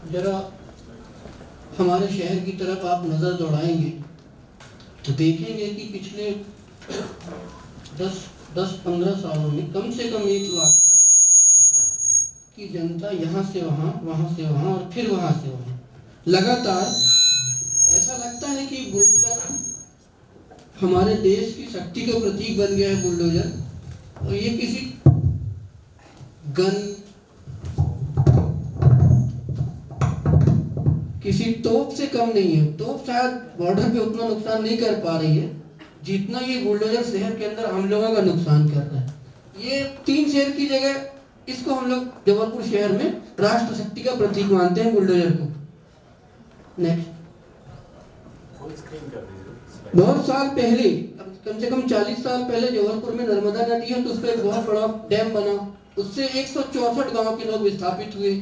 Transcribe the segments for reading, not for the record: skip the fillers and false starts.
जरा हमारे शहर की तरफ आप नज़र दौड़ाएंगे तो देखेंगे कि पिछले 10-15 सालों में कम से कम 1 लाख की जनता यहाँ से वहाँ, वहाँ से वहाँ और फिर वहाँ से वहाँ लगातार, ऐसा लगता है कि बुलडोजर हमारे देश की शक्ति का प्रतीक बन गया है बुलडोजर। और ये किसी गन, किसी तोप से कम नहीं है। तोप शायद बॉर्डर पे उतना नुकसान नहीं कर पा रही है जितना ये बुलडोजर शहर के अंदर हम लोगों का नुकसान कर रहा है। ये 3 शहर की जगह इसको हम लोग जबलपुर शहर में राष्ट्र शक्ति का प्रतीक मानते हैं बुलडोजर को। नेक्स्ट, बहुत साल पहले, कम से कम 40 साल पहले जबलपुर में नर्मदा नदी है तो उस पर एक बहुत बड़ा डैम बना, उससे 164 गांव के लोग विस्थापित हुए।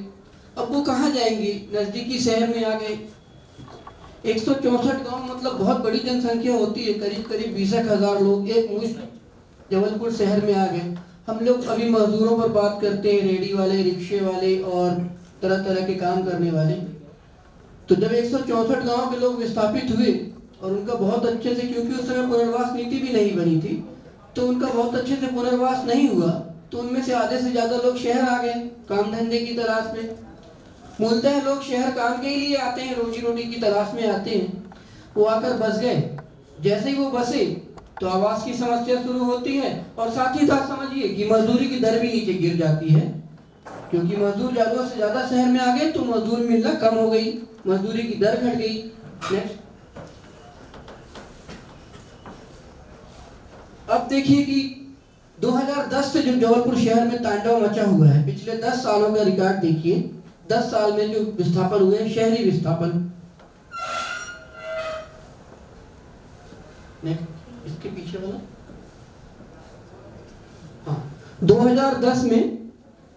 अब वो कहाँ जाएंगे, नजदीकी शहर में आ गए। 164 गांव मतलब बहुत बड़ी जनसंख्या होती है, करीब करीब 20,000 लोग एक मुश्त जबलपुर शहर में आ गए। हम लोग अभी मजदूरों पर बात करते हैं, रेडी वाले, रिक्शे वाले और तरह तरह के काम करने वाले। तो जब 164 गांव के लोग विस्थापित हुए और उनका बहुत अच्छे से, क्योंकि उस समय पुनर्वास नीति भी नहीं बनी थी, तो उनका बहुत अच्छे से पुनर्वास नहीं हुआ, तो उनमें से आधे से ज्यादा लोग शहर आ गए काम धंधे की तलाश में। मूलतः लोग शहर काम के लिए आते हैं, रोजी रोटी की तलाश में आते हैं। वो आकर बस गए। जैसे ही वो बसे तो आवास की समस्या शुरू होती है और साथ ही साथ समझिए कि मजदूरी की दर भी नीचे गिर जाती है, क्योंकि मजदूर ज्यादा से ज्यादा शहर में आ गए तो मजदूर मिलना कम हो गई, मजदूरी की दर घट गई। नेक्स्ट, अब देखिए कि 2010 से जो जबलपुर शहर में तांडव मचा हुआ है, पिछले 10 सालों का रिकॉर्ड देखिए। 10 साल में जो विस्थापन हुए, शहरी विस्थापन। नेक्स्ट, इसके पीछे वाला। हाँ, 2010 में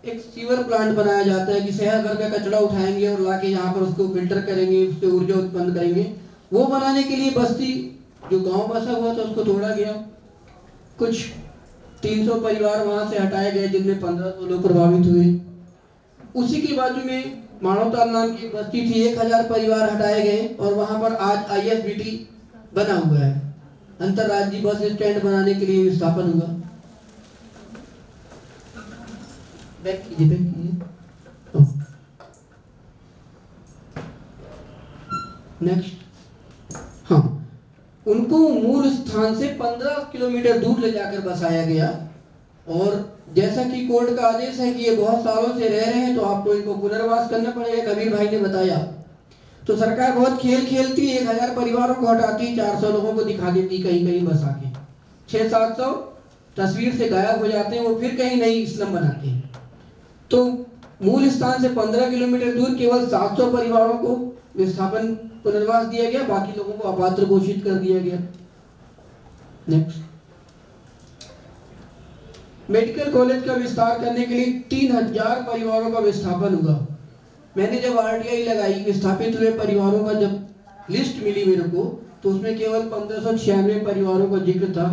एक सीवर प्लांट बनाया जाता है कि शहर भर का कचरा उठाएंगे और लाके यहाँ पर उसको फिल्टर करेंगे, उससे ऊर्जा उत्पन्न करेंगे। वो बनाने के लिए बस्ती, जो गांव बसा हुआ था, उसको तोड़ा गया। कुछ 300 परिवार वहां से हटाए गए, जिनमें 1500 लोग प्रभावित हुए। उसी के बाजू में मानवताल नाम की बस्ती थी, 1000 परिवार हटाए गए और वहां पर आज ISBT बना हुआ है, अंतरराज्यीय बस स्टैंड बनाने के लिए स्थापन हुआ। बैक कीजिए। नेक्स्ट, हाँ, उनको मूल स्थान से 15 किलोमीटर दूर ले जाकर बसाया गया। और जैसा कि कोर्ट का आदेश है कि ये बहुत सालों से रह रहे हैं तो आपको इनको पुनर्वास करना पड़ेगा, कबीर भाई ने बताया। तो सरकार बहुत खेल खेलती है, 1000 परिवारों को हटाती, 400 लोगों को दिखा देती कहीं कहीं बसा के, 600-700 तस्वीर से गायब हो जाते हैं, वो फिर कहीं नई स्लम बनाते हैं। तो मूल स्थान से 15 किलोमीटर दूर केवल 700 परिवारों को विस्थापन पुनर्वास दिया गया, बाकी लोगों को अपात्र घोषित कर दिया गया। नेक्स्ट, मेडिकल कॉलेज का विस्तार करने के लिए 3000 परिवारों का विस्थापन हुआ। मैंने जब RTI लगाई, विस्थापित हुए परिवारों का जब लिस्ट मिली मेरे को, तो उसमें केवल 1596 परिवारों का जिक्र था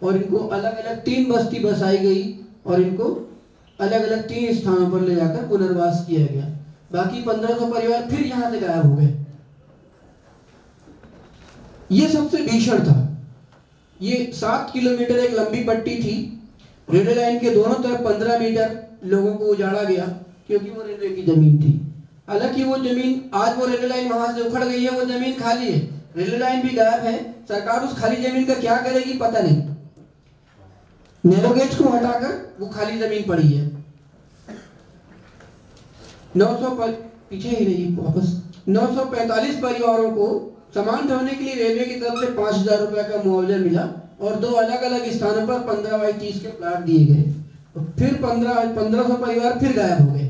और इनको अलग अलग 3 बस्ती बसाई गई और इनको अलग अलग 3 स्थानों पर ले जाकर पुनर्वास किया गया। बाकी 1500 परिवार फिर यहाँ से गायब हो गए। ये सबसे भीषण था। ये 7 किलोमीटर एक लंबी पट्टी थी, रेलवे लाइन के दोनों तरफ 15 मीटर लोगों को उजाड़ा गया, क्योंकि वो रेलवे की जमीन थी। हालांकि वो जमीन, आज वो रेलवे लाइन वहां से उखड़ गई है, वो जमीन खाली है, रेलवे लाइन भी गायब है। सरकार उस खाली जमीन का क्या करेगी पता नहीं। नैरो गेज को हटाकर वो खाली जमीन पड़ी है। 900 पर पीछे ही रही वापस। 945 परिवारों को सामान ढोने के लिए रेलवे की तरफ से 5,000 रुपए का मुआवजा मिला और 2 अलग अलग स्थानों पर 15x30 के प्लाट दिए गए। फिर 1500 परिवार फिर गायब हो गए,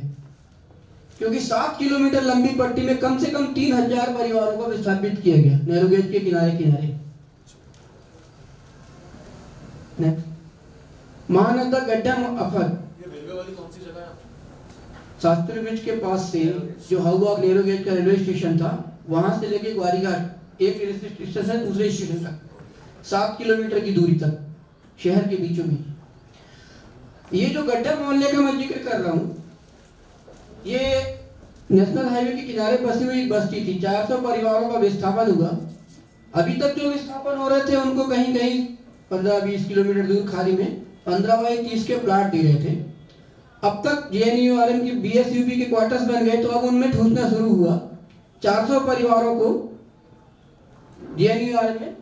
क्योंकि 7 किलोमीटर लंबी पट्टी में कम से कम 3,000 परिवारों को विस्थापित किया गया नेहरू गेज के किनारे किनारे। महानंदा गड्ढा अफर शास्त्री ब्रिज के पास से जो हाउबाग नेहरू गेज का रेलवे स्टेशन था, वहां से लेके ग्वारीघाट एक रेलवे स्टेशन दूसरे स्टेशन तक 7 किलोमीटर की दूरी तक शहर के बीचों बीच। ये जो गड्ढा मोहल्ले का मैं जिक्र कर रहा हूँ, ये नेशनल हाईवे के किनारे बसी हुई बस्ती थी। 400 परिवारों का विस्थापन हुआ। अभी तक जो विस्थापन हो रहे थे उनको कहीं कहीं 15-20 किलोमीटर दूर खाड़ी में 15x30 के प्लाट दे रहे थे। अब तक JNURM की BSUP के क्वार्टर्स बन गए, तो अब उनमें ठूसना शुरू हुआ। 400 परिवारों को JNURM में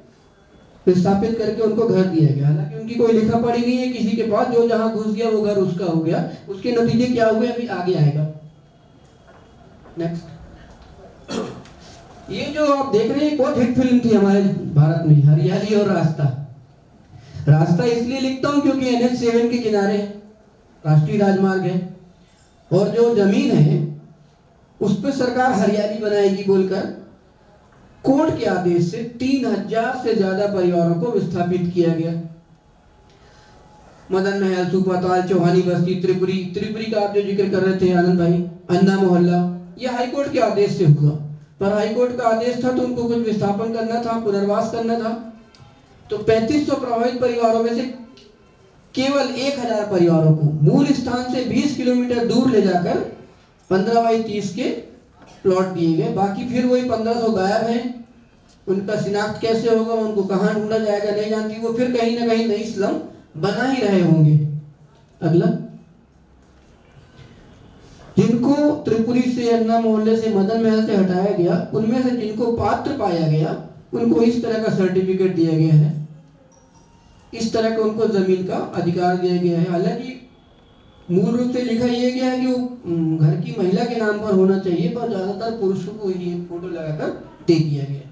विस्थापित करके उनको घर दिया गया। हालांकि उनकी कोई लिखा पढ़ी नहीं है किसी के पास, जो जहां घुस गया वो घर उसका हो गया। उसके नतीजे क्या हुए अभी आगे आएगा। नेक्स्ट, ये जो आप देख रहे हैं बहुत हिट फिल्म थी हमारे भारत में, हरियाली और रास्ता। रास्ता इसलिए लिखता हूं क्योंकि NH7 के किनारे राष्ट्रीय राजमार्ग है और जो जमीन है उस पर सरकार हरियाली बनाएगी बोलकर कोर्ट के आदेश से 3,000 से ज्यादा परिवारों को विस्थापित किया गया। मदन महल, सुपाताल, चौहानी बस्ती, त्रिपुरी का आप जो जिक्र कर रहे थे आनंद भाई, अन्ना मोहल्ला, ये हाईकोर्ट के आदेश से हुआ। पर हाईकोर्ट का आदेश था तो उनको कुछ विस्थापन करना था, पुनर्वास करना था। तो 3500 प्रभावित परिवारों में से केवल 1,000 परिवारों को मूल स्थान से 20 किलोमीटर दूर ले जाकर 15x30 के प्लॉट दिए गए। बाकी फिर वही 1500 गायब हैं। उनका शिनाख्त कैसे होगा, उनको कहाँ ढूंढा जाएगा नहीं जानती। वो फिर कहीं ना कहीं नई स्लम बना ही रहे होंगे। अगला, जिनको त्रिपुरी से, अन्ना मोहल्ले से, मदन महल से हटाया गया, उनमें से जिनको पात्र पाया गया उनको इस तरह का सर्टिफिकेट दिया गया है, इस तरह का उनको जमीन का अधिकार दिया गया है। हालांकि मूल रूप से लिखा यह गया है कि वो घर की महिला के नाम पर होना चाहिए, पर ज्यादातर पुरुषों को ही फोटो लगाकर दे दिया गया।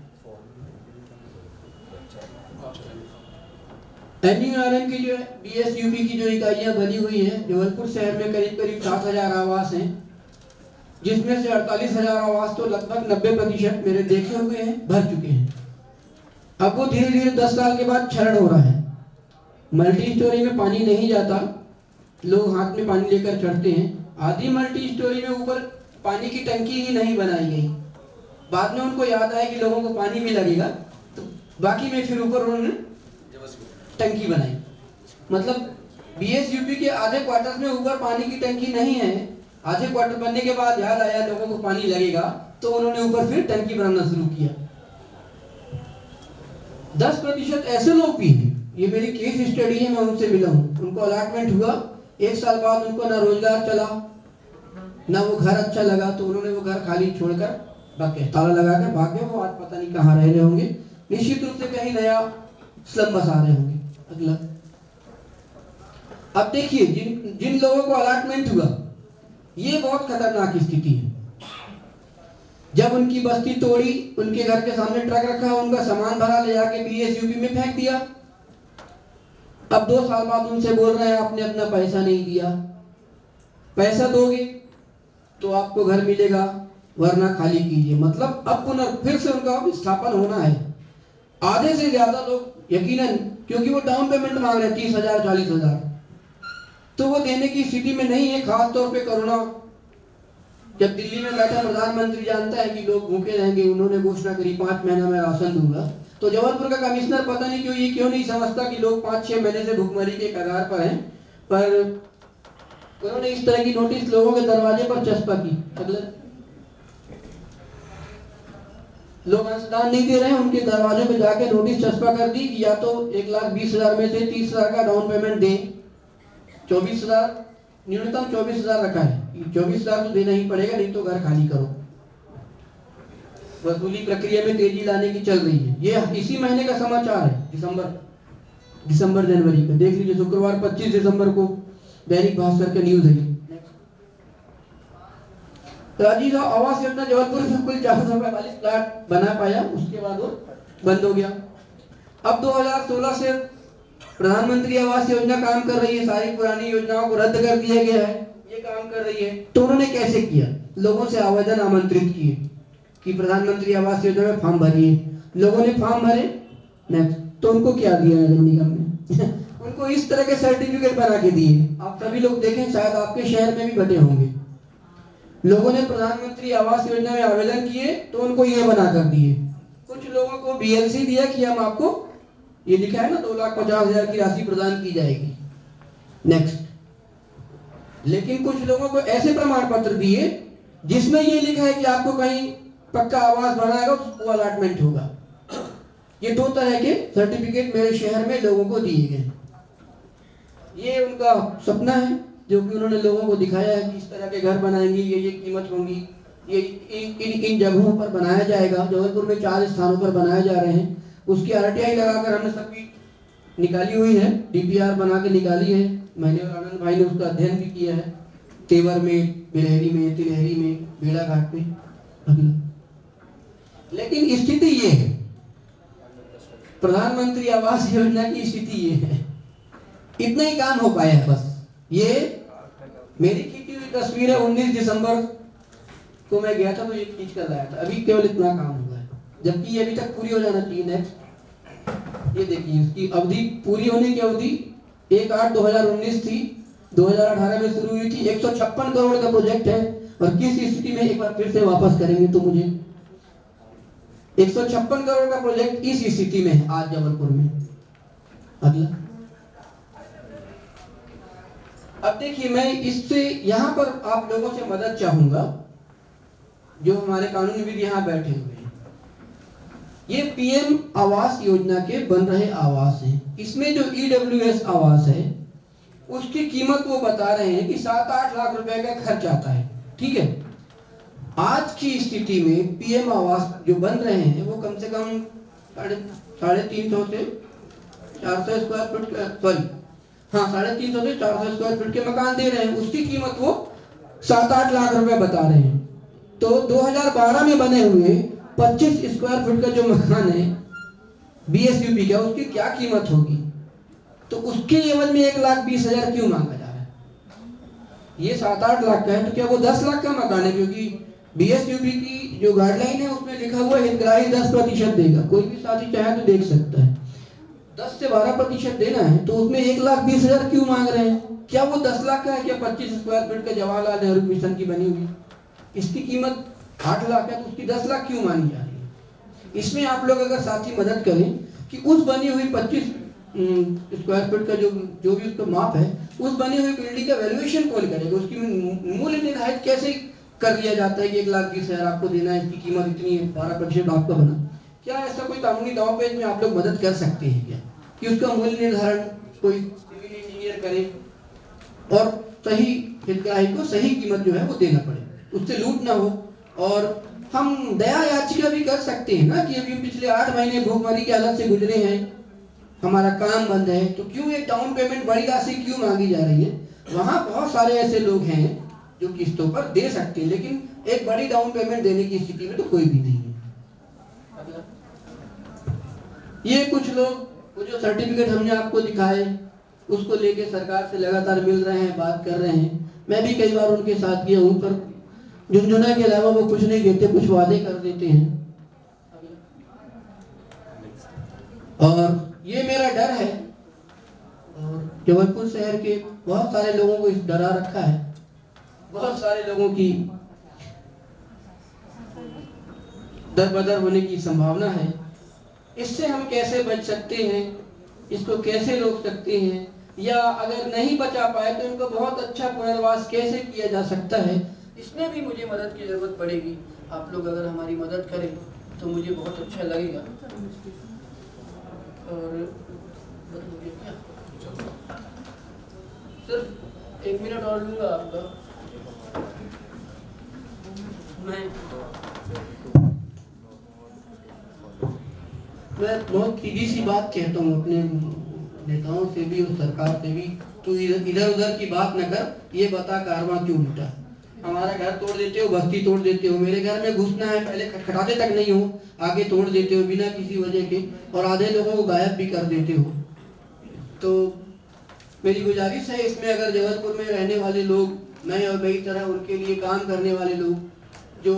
NURM की जो BSUP की जो इकाइयां बनी हुई है, जबलपुर शहर में करीब करीब 7,000 आवास हैं, जिसमें से 48,000 आवास तो लगभग 90% मेरे देखे हुए हैं, भर चुके हैं। अब वो धीरे धीरे 10 साल के बाद क्षरण हो रहा है। मल्टी स्टोरी में पानी नहीं जाता, लोग हाथ में पानी लेकर चढ़ते हैं। आधी मल्टी स्टोरी में ऊपर पानी की टंकी ही नहीं बनाई गई। बाद में उनको याद आया कि लोगों को पानी भी लगेगा, तो बाकी में फिर ऊपर उन्होंने टंकी बनाई। मतलब BSUP के आधे क्वार्टर्स में ऊपर पानी की टंकी नहीं है। आधे क्वार्टर बनने के बाद याद आया लोगों को पानी लगेगा, तो उन्होंने ऊपर फिर टंकी बनाना शुरू किया। 10% ऐसे लोग भी हैं, ये मेरी केस स्टडी है, मैं उनसे मिला हूँ। उनको अलॉटमेंट हुआ, 1 साल बाद उनको ना रोजगार चला ना वो घर अच्छा लगा, तो उन्होंने वो घर खाली छोड़कर भाग गए, ताला लगाकर भाग गए। वो आज पता नहीं कहाँ रह रहे होंगे, निश्चित रूप से कहीं नया स्लम बसा रहे होंगे। अगला, अब देखिए जिन लोगों को अलॉटमेंट हुआ, ये बहुत खतरनाक स्थिति है। जब उनकी बस्ती तोड़ी, उनके घर के सामने ट्रक रखा, उनका सामान भरा, ले जाके BSUP में फेंक दिया। अब 2 साल बाद उनसे बोल रहे हैं आपने अपना पैसा नहीं दिया, पैसा दोगे तो आपको घर मिलेगा, वरना खाली कीजिए। मतलब अब फिर से उनका विस्थापन होना है। आधे से ज्यादा लोग यकीनन, क्योंकि वो डाउन पेमेंट मांग रहे हैं 30,000 40,000, तो वो देने की स्थिति में नहीं है। खास तौर पे कोरोना जब दिल्ली में बैठा प्रधानमंत्री जानता है कि लोग भूखे रहेंगे, उन्होंने घोषणा करी 5 महीना में राशन दूंगा। तो जबलपुर का कमिश्नर पता नहीं क्यों नहीं समझता कि लोग 5-6 महीने से भूखमरी के कगार पर हैं, पर उन्होंने इस तरह की नोटिस लोगों के दरवाजे पर चस्पा की। अगला, लोग अंशदान नहीं दे रहे हैं, उनके दरवाजे पे जाके नोटिस चस्पा कर दी कि या तो 1,20,000 में से 30,000 का डाउन पेमेंट दें। 24,000 न्यूनतम 24,000 रखा है, 24,000 तो देना ही पड़ेगा, नहीं तो घर खाली करो। वसूली प्रक्रिया में तेजी लाने की चल रही है। ये इसी महीने का समाचार है, दिसंबर जनवरी का। देख लीजिए, शुक्रवार 25 दिसंबर को दैनिक भास्कर के न्यूज है। तो अजीज आवास योजना जबलपुर में कुल 445 प्लाट बना पाया, उसके बाद वो बंद हो गया। अब 2016 से प्रधानमंत्री आवास योजना काम कर रही है, सारी पुरानी योजनाओं को रद्द कर दिया गया है, ये काम कर रही है। तो उन्होंने कैसे किया? लोगों से आवेदन आमंत्रित किए कि प्रधानमंत्री आवास योजना में फॉर्म भरिए। लोगों ने फॉर्म भरे, नेक्स्ट तो उनको क्या दिया नगर निगम ने उनको इस तरह के सर्टिफिकेट बना के दिए। आप सभी लोग देखें, शायद आपके शहर में भी बटे होंगे। लोगों ने प्रधानमंत्री आवास योजना में आवेदन किए तो उनको ये बना कर दिए। कुछ लोगों को बीएलसी दिया कि हम आपको, ये लिखा है ना 2,50,000 की राशि प्रदान की जाएगी, नेक्स्ट। लेकिन कुछ लोगों को ऐसे प्रमाण पत्र दिए जिसमें ये लिखा है कि आपको कहीं पक्का आवास बनाएगा तो अलॉटमेंट होगा। ये दो तरह के सर्टिफिकेट मेरे शहर में लोगों को दिए गए। ये उनका सपना है जो कि उन्होंने लोगों को दिखाया है कि इस तरह के घर बनाएंगे, ये कीमत होंगी, ये इन जगहों पर बनाया जाएगा। जबलपुर में 4 स्थानों पर बनाए जा रहे हैं। उसकी आरटीआई लगाकर हमने सबकी निकाली हुई है, डीपीआर बना के निकाली है। मैंने और आनंद भाई ने उसका अध्ययन भी किया है, तेवर में, बिलहरी में, तिलहरी में, बेड़ा घाट में। लेकिन स्थिति ये है, प्रधानमंत्री आवास योजना की स्थिति ये है, इतना ही काम हो पाया है बस। ये मेरी खींची हुई तस्वीर है, 19 दिसंबर को मैं गया था तो ये खींच कर लाया था। अभी केवल इतना काम हुआ है, जबकि ये अभी तक पूरी हो जाना चाहिए। नेक्स्ट ये देखिए, इसकी अवधि पूरी होने की अवधि 1/8/2019 थी, 2018 में शुरू हुई थी। 156 करोड़ का प्रोजेक्ट है। और किस स्थिति में, एक बार फिर से वापस करेंगे तो मुझे 156 करोड़ का प्रोजेक्ट इस स्थिति में है आज जबलपुर में। अगला, अब देखिए, मैं इससे यहाँ पर आप लोगों से मदद चाहूंगा जो हमारे कानूनीविद यहाँ बैठे हुए हैं। ये पीएम आवास योजना के बन रहे आवास हैं। इसमें जो ईडब्ल्यूएस आवास है उसकी कीमत वो बता रहे हैं कि 7-8 लाख रुपए का खर्च आता है। ठीक है, आज की स्थिति में पीएम आवास जो बन रहे हैं वो कम से कम 350 से 400 स्क्वायर फुट का, सॉरी हाँ 350 से 400 स्क्वायर फुट के मकान दे रहे हैं। उसकी कीमत वो 7-8 लाख रुपए बता रहे हैं। तो 2012 में बने हुए 25 स्क्वायर फुट का जो मकान है बीएसयूपी का, उसकी क्या कीमत होगी? तो उसके एवज में 1,20,000 क्यों मांगा जा रहा है? ये 7-8 लाख का है तो क्या वो 10 लाख का मकान है? क्योंकि बीएसयूपी की जो गाइडलाइन है उसमें लिखा हुआ है हितग्राही 10% देगा। कोई भी साथी चाहे तो देख सकता है, 10 से 12% देना है। तो उसमें 1,20,000 क्यों मांग रहे हैं? क्या वो 10 लाख का है? क्या 25 स्क्वायर फीट का जवाहरलाल नेहरू मिशन की बनी हुई इसकी कीमत 8 लाख है, तो उसकी 10 लाख क्यों मांगी जा रही है? इसमें आप लोग अगर साथी मदद करें कि उस बनी हुई 25 स्क्वायर फीट का जो भी उसका माप है, उस बनी हुई बिल्डिंग का वैल्यूएशन कौन करेगा? उसकी मूल्य निर्धारित कैसे कर दिया जाता है कि 1,20,000 आपको देना है, इसकी कीमत इतनी है, 12% आपका बना? क्या ऐसा कोई कानूनी दाव पेच में आप लोग मदद कर सकते हैं क्या कि उसका मूल्य निर्धारण कोई सिविल इंजीनियर करे और सही हितग्राही को सही कीमत जो है वो देना पड़े, उससे लूट ना हो? और हम दया याचिका भी कर सकते हैं ना कि अभी पिछले 8 महीने भूखमरी की हालत से गुजरे हैं, हमारा काम बंद है, तो क्यों एक डाउन पेमेंट बड़ी राशि क्यों मांगी जा रही है? वहाँ बहुत सारे ऐसे लोग हैं जो किस्तों पर दे सकते हैं, लेकिन एक बड़ी डाउन पेमेंट देने की स्थिति में तो कोई भी नहीं है। ये कुछ लोग वो जो सर्टिफिकेट हमने आपको दिखाए उसको लेके सरकार से लगातार मिल रहे हैं, बात कर रहे हैं। मैं भी कई बार उनके साथ गया हूँ, पर झुनझुना के अलावा वो कुछ नहीं देते, कुछ वादे कर देते हैं। और ये मेरा डर है, और जबलपुर शहर के बहुत सारे लोगों को इस डरा रखा है, बहुत सारे लोगों की दरबदर होने की संभावना है। इससे हम कैसे बच सकते हैं, इसको कैसे रोक सकते हैं, या अगर नहीं बचा पाए तो इनको बहुत अच्छा पुनर्वास कैसे किया जा सकता है, इसमें भी मुझे मदद की जरूरत पड़ेगी। आप लोग अगर हमारी मदद करें तो मुझे बहुत अच्छा लगेगा। और क्या सिर्फ 1 मिनट और लूंगा आपका। मैं बहुत सीधी सी बात कहता हूँ अपने नेताओं से भी और सरकार से भी, तू इधर उधर की बात न कर, ये बता कारवां क्यों लूटा? हमारा घर तोड़ देते हो, बस्ती तोड़ देते हो, मेरे घर में घुसना है पहले खटखटाते तक नहीं हो, आगे तोड़ देते हो बिना किसी वजह के, और आधे लोगों को गायब भी कर देते हो। तो मेरी गुजारिश है इसमें, अगर जबलपुर में रहने वाले लोग, मैं और मेरी तरह उनके लिए काम करने वाले लोग, जो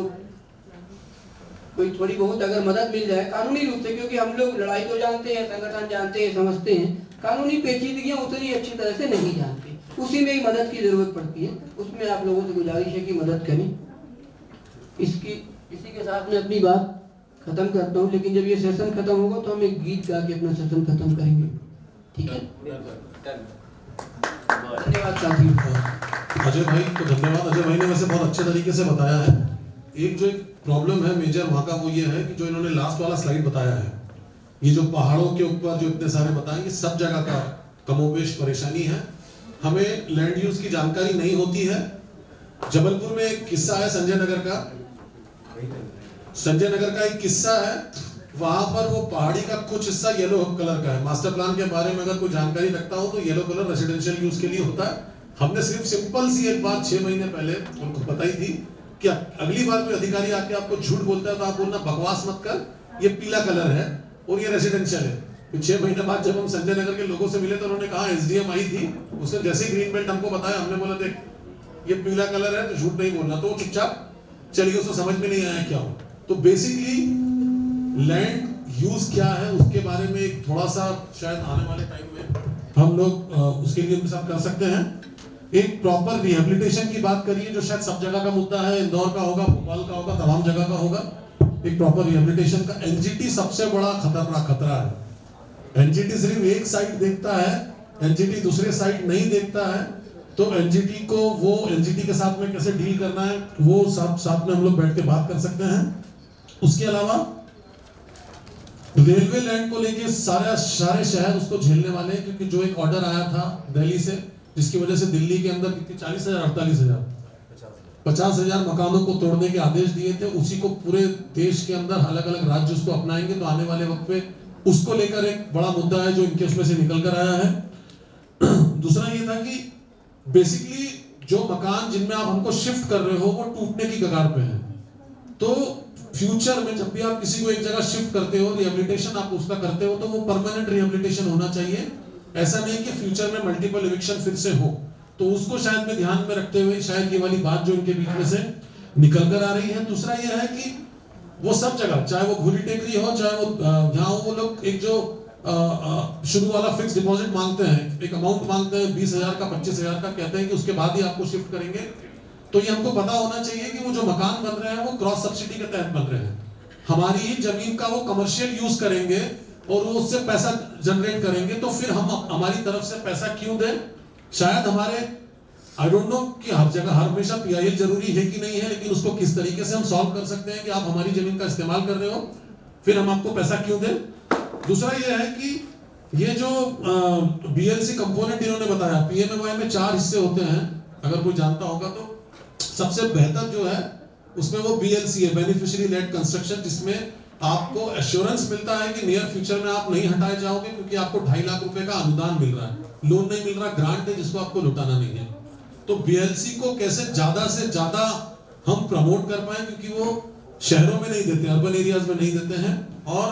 कोई थोड़ी बहुत अगर मदद मिल जाए कानूनी रूप से, क्योंकि हम लोग लड़ाई तो जानते हैं, संगठन जानते हैं, समझते हैं, कानूनी पेचीदगियां उतनी अच्छी तरह से नहीं जानते, उसी में ही मदद की जरूरत पड़ती है। उसमें आप लोगों से गुजारिश है कि मदद करें। इसी के साथ मैं अपनी बात खत्म करता हूँ, लेकिन जब ये सेशन खत्म होगा तो हम एक गीत गा के अपना सेशन खत्म करेंगे, ठीक है? धन्यवाद साथियों। अजय भाई को धन्यवाद। अजय भाई ने वैसे बहुत अच्छे तरीके से बताया है। एक प्रॉब्लम है मेजर वहाँ का, वो ये है कि जो इन्होंने लास्ट वाला स्लाइड बताया है, ये जो पहाड़ों के ऊपर जो इतने सारे बताएंगे, सब जगह का कमोबेश परेशानी है। हमें लैंड यूज की जानकारी नहीं होती है। जबलपुर में एक किस्सा है संजय नगर का एक किस्सा है। वहां पर वो पहाड़ी का कुछ हिस्सा येलो कलर का है। मास्टर प्लान के बारे में अगर कोई जानकारी रखता हो तो येलो कलर रेसिडेंशियल यूज के लिए होता है। हमने सिर्फ सिंपल सी एक बात 6 महीने पहले उनको बताई थी कि अगली बार कोई अधिकारी आके आपको झूठ बोलता है तो आप बोलना बकवास मत कर, ये पीला कलर है और ये रेसिडेंशियल है। 6 महीने बाद जब हम संजय नगर के लोगों से मिले तो उन्होंने कहा एसडीएम आई थी, उसने जैसे ग्रीन बेल्ट हमको बताया, हमने बोला देख ये पीला कलर है तो झूठ नहीं बोलना, तो वो चुपचाप चलिए, उसको समझ में नहीं आया क्या हो। तो बेसिकली लैंड यूज क्या है उसके बारे में एक थोड़ा सा शायद आने वाले टाइम में हम लोग उसके लिए कर सकते हैं। एक प्रॉपर रिहेबिलिटेशन की बात करिए, जो शायद सब जगह का मुद्दा है, इंदौर का होगा, भोपाल का होगा, तमाम जगह का होगा। एक प्रॉपर रिहेबिलिटेशन का, एनजीटी सबसे बड़ा खतरा है। एनजीटी सिर्फ एक साइड देखता है, एनजीटी दूसरे साइड नहीं देखता है। तो एनजीटी को वो एनजीटी के साथ में कैसे डील करना है वो साथ में हम लोग बैठ के बात कर सकते हैं। उसके अलावा रेलवे लैंड को लेके सारे शहर उसको झेलने वाले हैं, क्योंकि जो एक ऑर्डर आया था दिल्ली से, जिसकी वजह से दिल्ली के अंदर कितनी 40,000 48,000 50,000 मकानों को तोड़ने के आदेश दिए थे। उसी को पूरे देश के अंदर अलग अलग राज्य उसको अपनाएंगे, तो आने वाले वक्त पे उसको लेकर एक बड़ा मुद्दा है जो इनके उसमें से निकल कर आया है। दूसरा ये था कि बेसिकली जो मकान जिनमें आप हमको शिफ्ट कर रहे हो वो टूटने की कगार पे है। तो फ्यूचर में जब भी आप किसी को एक जगह शिफ्ट करते हो, रिहेबिलिटेशन आप उसका करते हो, तो वो परमानेंट रिहेबिलिटेशन होना चाहिए। ऐसा नहीं कि फ्यूचर में मल्टीपल इविक्शन फिर से हो। तो उसको शायद में ध्यान में रखते हुए शायद ये वाली बात जो इनके बीच में से निकल कर आ रही है। दूसरा ये है कि वो सब जगह, चाहे वो भूरी टेकरी हो, चाहे वो यहाँ हो, वो लोग एक जो शुरू वाला फिक्स डिपॉजिट मांगते हैं, एक अमाउंट मांगते हैं 20,000 का, 25,000 का, कहते हैं कि उसके बाद ही आपको शिफ्ट करेंगे। तो ये हमको पता होना चाहिए कि वो जो मकान बन रहे हैं वो क्रॉस सब्सिडी के तहत बन रहे हैं। हमारी ही जमीन का वो कमर्शियल यूज करेंगे और वो उससे पैसा जनरेट करेंगे, तो फिर हम हमारी तरफ से पैसा क्यों दें? शायद हमारे आई डोंट नो कि हर जगह हर हमेशा पीआईएल जरूरी है कि नहीं है, लेकिन उसको किस तरीके से हम सॉल्व कर सकते हैं कि आप हमारी जमीन का इस्तेमाल कर रहे हो, फिर हम आपको पैसा क्यों दें। दूसरा ये है कि ये जो बीएलसी कंपोनेंट इन्होंने बताया, पीएमएमवाई में 4 हिस्से होते हैं, अगर कोई जानता होगा तो सबसे बेहतर जो है उसमें वो बीएलसी है, बेनिफिशियरी लेड कंस्ट्रक्शन, जिसमें आपको एश्योरेंस मिलता है कि नियर फ्यूचर में आप नहीं हटाए जाओगे, क्योंकि आपको 2.5 लाख रुपए का अनुदान मिल रहा है, लोन नहीं मिल रहा, ग्रांट है जिसको आपको लुटाना नहीं है। तो बीएलसी को कैसे ज्यादा से ज्यादा हम प्रमोट कर पाए, क्योंकि वो शहरों में नहीं देते, अर्बन एरियाज में नहीं देते हैं। और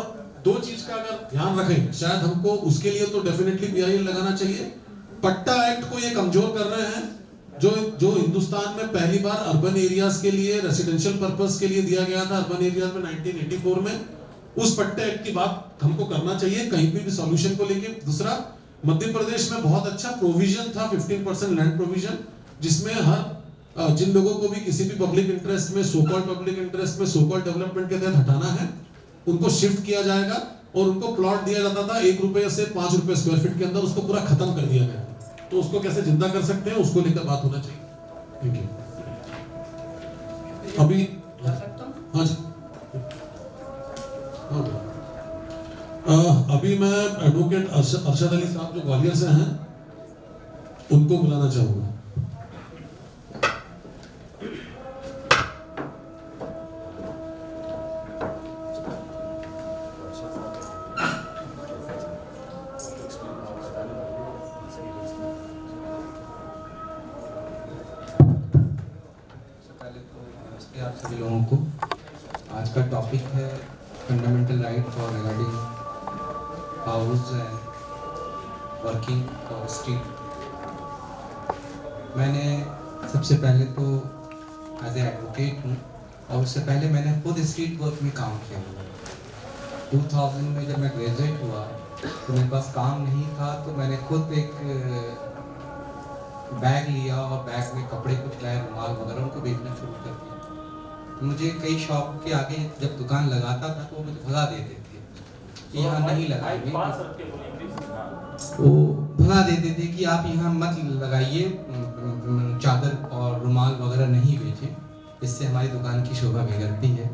2 चीज का अगर ध्यान रखें, शायद हमको उसके लिए तो डेफिनेटली पीआईएल लगाना चाहिए। पट्टा एक्ट को ये कमजोर कर रहे हैं, जो हिंदुस्तान में पहली बार अर्बन एरियाज के लिए रेसिडेंशियल पर्पस के लिए दिया गया था, अर्बन एरियाज में 1984 में, उस पट्टे एक्ट की बात हमको करना चाहिए कहीं भी सॉल्यूशन को लेके। दूसरा, मध्य प्रदेश में बहुत अच्छा प्रोविजन था 15% लैंड प्रोविजन, जिसमें हर जिन लोगों को भी किसी भी पब्लिक इंटरेस्ट में, सो कॉल्ड पब्लिक इंटरेस्ट में, सो कॉल्ड डेवलपमेंट के तहत हटाना है, उनको शिफ्ट किया जाएगा और उनको प्लॉट दिया जाता था 1 रुपए से 5 रुपए स्क्वायर फीट के अंदर, उसको पूरा खत्म कर दिया गया। तो उसको कैसे जिंदा कर सकते हैं, उसको लेकर बात होना चाहिए। Thank you. अभी हाँ जी, अभी मैं एडवोकेट अरशद अली साहब जो ग्वालियर से हैं उनको बुलाना चाहूंगा। सभी लोगों को। आज का टॉपिक है fundamental right for regarding house and working for street. मैंने सबसे पहले तो एज ए एडवोकेट हूँ और उससे पहले मैंने खुद स्ट्रीट वर्क में काम किया हुआ। 2000 में जब मैं ग्रेजुएट हुआ तो मेरे पास काम नहीं था, तो मैंने खुद एक बैग लिया और बैग में कपड़े कुछ लाए, रुमाल वगैरह, उनको बेचना शुरू कर दिया। मुझे कई शॉप के आगे जब दुकान लगाता था तो वो मुझे भगा देते थे कि यहाँ नहीं लगाएंगे, वो भगा देते थे कि आप यहाँ मत लगाइए, चादर और रुमाल वगैरह नहीं बेचें, इससे हमारी दुकान की शोभा बिगड़ती है।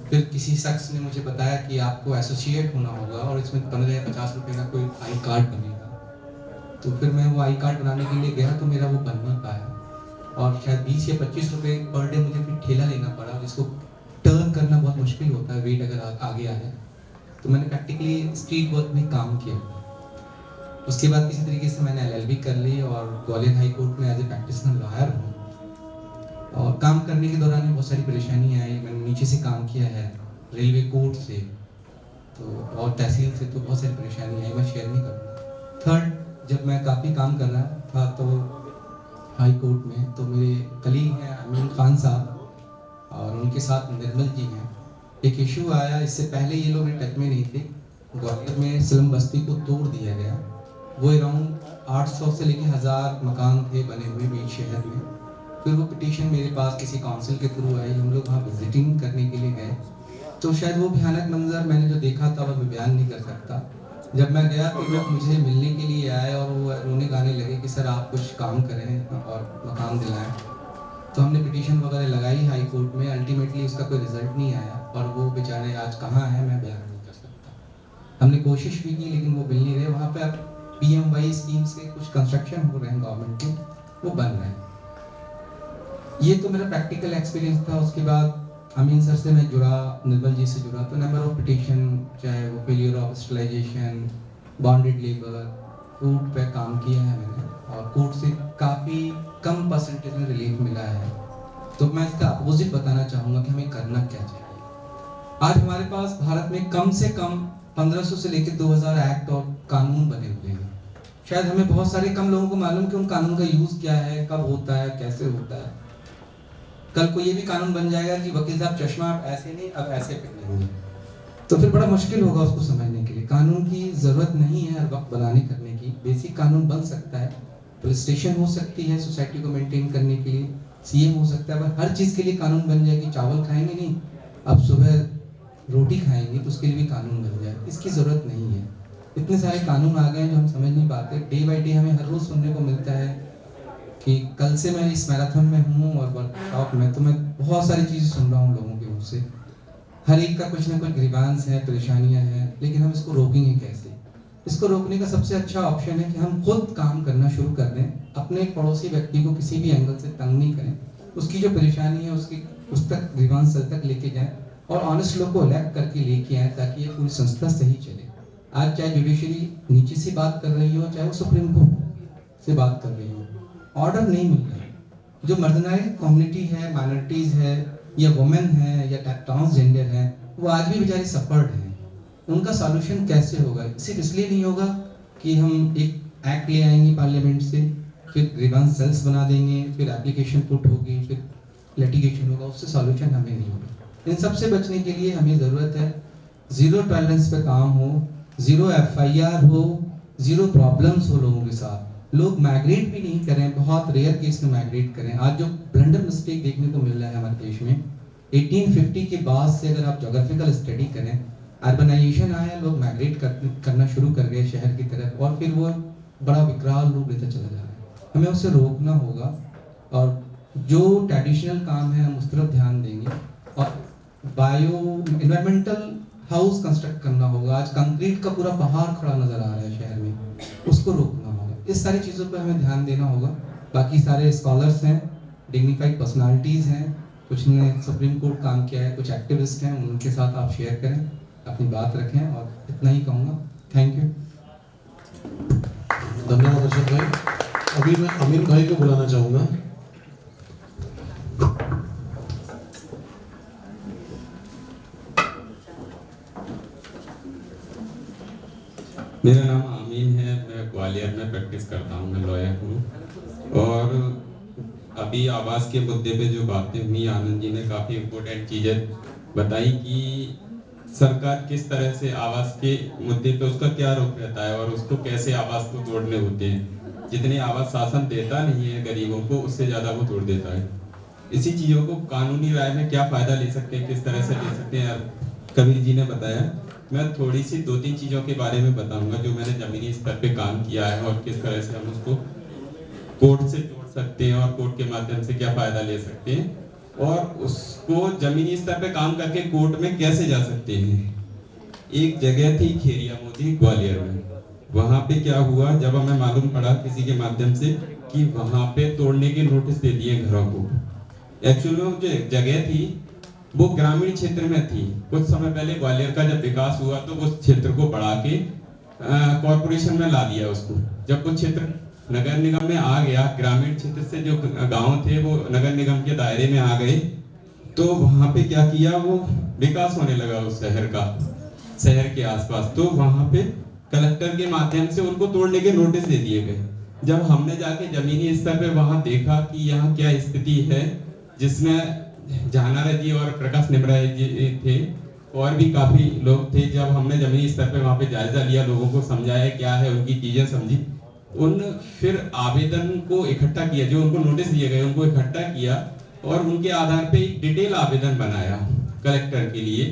फिर किसी शख्स ने मुझे बताया कि आपको एसोसिएट होना होगा और इसमें 15 या 50 रुपये का कोई आई कार्ड बनेगा। तो फिर मैं वो आई कार्ड बनाने के लिए गया तो मेरा वो बन नहीं पाया और शायद 20 या 25 रुपये पर डे मुझे फिर ठेला लेना पड़ा, जिसको टर्न करना बहुत मुश्किल होता है वेट अगर आगे आए। तो मैंने प्रैक्टिकली स्ट्रीट वर्क में काम किया। उसके बाद किसी तरीके से मैंने LLB कर ली और ग्वालियर हाई कोर्ट में एज ए प्रैक्टिशनर लॉयर हूँ। और काम करने के दौरान बहुत सारी परेशानियाँ आई। मैंने नीचे से काम किया है, रेलवे कोर्ट से तो और तहसील से, तो बहुत सारी परेशानी आई, मैं शेयर नहीं करूँगा। थर्ड, जब मैं काफ़ी काम कर रहा था तो हाई कोर्ट में, तो मेरे कलीग हैं अमीन खान साहब और उनके साथ निर्मल जी हैं। एक इशू आया, इससे पहले ये लोग टच में नहीं थे। ग्वालियर में स्लम बस्ती को तोड़ दिया गया। वो अराउंड 800 से लेकर 1000 मकान थे बने हुए बीच शहर में। फिर वो पिटीशन मेरे पास किसी काउंसिल के थ्रू आई, हम लोग वहाँ विजिटिंग करने के लिए गए। तो शायद वो भयानक मंजर मैंने जो देखा था वो मैं बयान नहीं कर सकता। जब मैं गया तो लोग मुझे मिलने के लिए आए और वो रोने गाने लगे कि सर आप कुछ काम करें और मकान दिलाएं। तो हमने पिटीशन वगैरह लगाई हाई कोर्ट में, अल्टीमेटली उसका कोई रिजल्ट नहीं आया और वो बेचारे आज कहाँ हैं मैं बयान नहीं कर सकता। हमने कोशिश भी की लेकिन वो मिल नहीं रहे। वहाँ पे अब PMY स्कीम से कुछ कंस्ट्रक्शन हो रहे हैं गवर्नमेंट के, वो बन रहे हैं। ये तो मेरा प्रैक्टिकल एक्सपीरियंस था। उसके बाद अमीन सर से मैं जुड़ा, निर्मल जी से जुड़ा, तो नंबर ऑफ पिटीशन, चाहे वो failure of स्टलाइजेशन, bonded labour, court पे काम किया है मैंने और कोर्ट से काफ़ी कम परसेंटेज में रिलीफ मिला है। तो मैं इसका अपोजिट बताना चाहूँगा कि हमें करना क्या चाहिए। आज हमारे पास भारत में कम से कम 1500 से लेकर 2000 एक्ट और कानून बने हुए हैं। शायद हमें बहुत सारे कम लोगों को मालूम कि उन कानून का यूज़ क्या है, कब होता है, कैसे होता है। कल को ये भी कानून बन जाएगा कि वकील साहब चश्मा आप ऐसे नहीं अब ऐसे पहनेंगे, तो फिर बड़ा मुश्किल होगा उसको समझने के लिए। कानून की ज़रूरत नहीं है हर वक्त बनाने करने की। बेसिक कानून बन सकता है, पुलिस स्टेशन हो सकती है सोसाइटी को मेंटेन करने के लिए, CM हो सकता है, पर हर चीज़ के लिए कानून बन जाए कि चावल खाएंगे नहीं अब सुबह रोटी खाएंगे तो उसके लिए भी कानून बन जाए, इसकी ज़रूरत नहीं है। इतने सारे कानून आ गए हैं जो हम समझ नहीं पाते। डे बाई डे हमें हर रोज़ सुनने को मिलता है कि कल से मैं इस मैराथन में हूँ और वर्कशॉप में, तो मैं बहुत सारी चीज़ें सुन रहा हूँ लोगों के मुँह से। हर एक का कुछ ना कुछ ग्रीवांस है, परेशानियाँ हैं, लेकिन हम इसको रोकेंगे कैसे? इसको रोकने का सबसे अच्छा ऑप्शन है कि हम खुद काम करना शुरू कर दें। अपने पड़ोसी व्यक्ति को किसी भी एंगल से तंग नहीं करें, उसकी जो परेशानी है उस तक ग्रीवांस सेल तक लेके जाएं और ऑनेस्ट लोग को इलेक्ट करके लेके आएँ ताकि ये पूरी संस्था सही चले। आज चाहे जुडिशरी नीचे से बात कर रही हो, चाहे वो सुप्रीम कोर्ट से बात कर रही हो, ऑर्डर नहीं मिल रहा है। जो मर्दनाइज कम्युनिटी है, माइनॉरिटीज़ है या वुमेन है या ट्रांसजेंडर है, वो आज भी बेचारे सफर्ड हैं। उनका सॉल्यूशन कैसे होगा? सिर्फ इसलिए नहीं होगा कि हम एक एक्ट ले आएंगे पार्लियामेंट से, फिर ग्रीवांस सेल्स बना देंगे, फिर एप्लीकेशन पुट होगी, फिर लिटिगेशन होगा, उससे सॉल्यूशन हमें नहीं होगा। इन सब से बचने के लिए हमें ज़रूरत है ज़ीरो टॉलरेंस पे काम हो, ज़ीरो FIR हो, ज़ीरो प्रॉब्लम्स हो लोगों के साथ। लोग माइग्रेट भी नहीं करें, बहुत रेयर केस में माइग्रेट करें। आज जो ब्लंडर मिस्टेक देखने को मिल रहा है हमारे देश में, 1850 के बाद से अगर आप जोग्राफिकल स्टडी करें, अर्बनाइजेशन आया, लोग माइग्रेट करना शुरू कर गए शहर की तरफ और फिर वो बड़ा विकराल रूप लेता चला जा रहा है। हमें उसे रोकना होगा और जो ट्रेडिशनल काम है हम उस तरफ ध्यान देंगे और एनवायरमेंटल हाउस कंस्ट्रक्ट करना होगा। आज कंक्रीट का पूरा पहाड़ खड़ा नजर आ रहा है शहर में, उसको रोकना होगा। इस सारी चीज़ों पर हमें ध्यान देना होगा। बाकी सारे स्कॉलर्स हैं, डिग्निफाइड पर्सनालिटीज़ हैं, कुछ ने सुप्रीम कोर्ट काम किया है, कुछ एक्टिविस्ट हैं, उनके साथ आप शेयर करें, अपनी बात रखें और इतना ही कहूँगा। Thank you. धन्यवाद अर्शद भाई। अभी मैं अमीन भाई को बुलाना चाहूँगा। मेरा नाम आमीन है, मैं ग्वालियर में प्रैक्टिस करता हूँ, मैं लॉयर हूँ। और अभी आवास के मुद्दे पे जो बातें हुई, आनंद जी ने काफ़ी इम्पोर्टेंट चीज़ें बताई कि सरकार किस तरह से आवास के मुद्दे पे उसका क्या रुख रहता है और उसको कैसे आवास को तोड़ने होते हैं। जितने आवास शासन देता नहीं है गरीबों को, उससे ज़्यादा वो तोड़ देता है। इसी चीज़ों को कानूनी राय में क्या फ़ायदा ले सकते हैं, किस तरह से ले सकते हैं, कबीर जी ने बताया। मैं थोड़ी सी 2-3 चीज़ों के बारे में बताऊंगा जो मैंने ज़मीनी स्तर पे काम किया है और किस तरह से हम उसको कोर्ट से जोड़ सकते हैं और कोर्ट के माध्यम से क्या फ़ायदा ले सकते हैं और उसको ज़मीनी स्तर पे काम करके कोर्ट में कैसे जा सकते हैं। एक जगह थी खेरिया मोदी ग्वालियर में, वहाँ पे क्या हुआ, जब हमें मालूम पड़ा किसी के माध्यम से कि वहाँ पे तोड़ने के नोटिस दे दिए घरों को। एक्चुअली में जो जगह थी वो ग्रामीण क्षेत्र में थी। कुछ समय पहले ग्वालियर का जब विकास हुआ तो उस क्षेत्र को बढ़ा के कॉर्पोरेशन में ला दिया उसको। जब वो क्षेत्र नगर निगम में आ गया, ग्रामीण क्षेत्र से जो गांव थे वो नगर निगम के दायरे में आ गए, तो वहां पे क्या किया, वो विकास होने लगा उस शहर का, शहर के आसपास। तो वहां पे कलेक्टर के माध्यम से उनको तोड़ने के नोटिस दे दिए गए। जब हमने जाके जमीनी स्तर पे वहां देखा कि यहाँ क्या स्थिति है, जिसमें जहानारा जी और प्रकाश निमराय जी थे और भी काफी लोग थे, जब हमने जमीनी स्तर पे वहां पे जायजा लिया, लोगों को समझाया क्या है, उनकी चीजें समझी, उन फिर आवेदन को इकट्ठा किया, जो उनको नोटिस दिए गए उनको इकट्ठा किया और उनके आधार पे एक डिटेल आवेदन बनाया कलेक्टर के लिए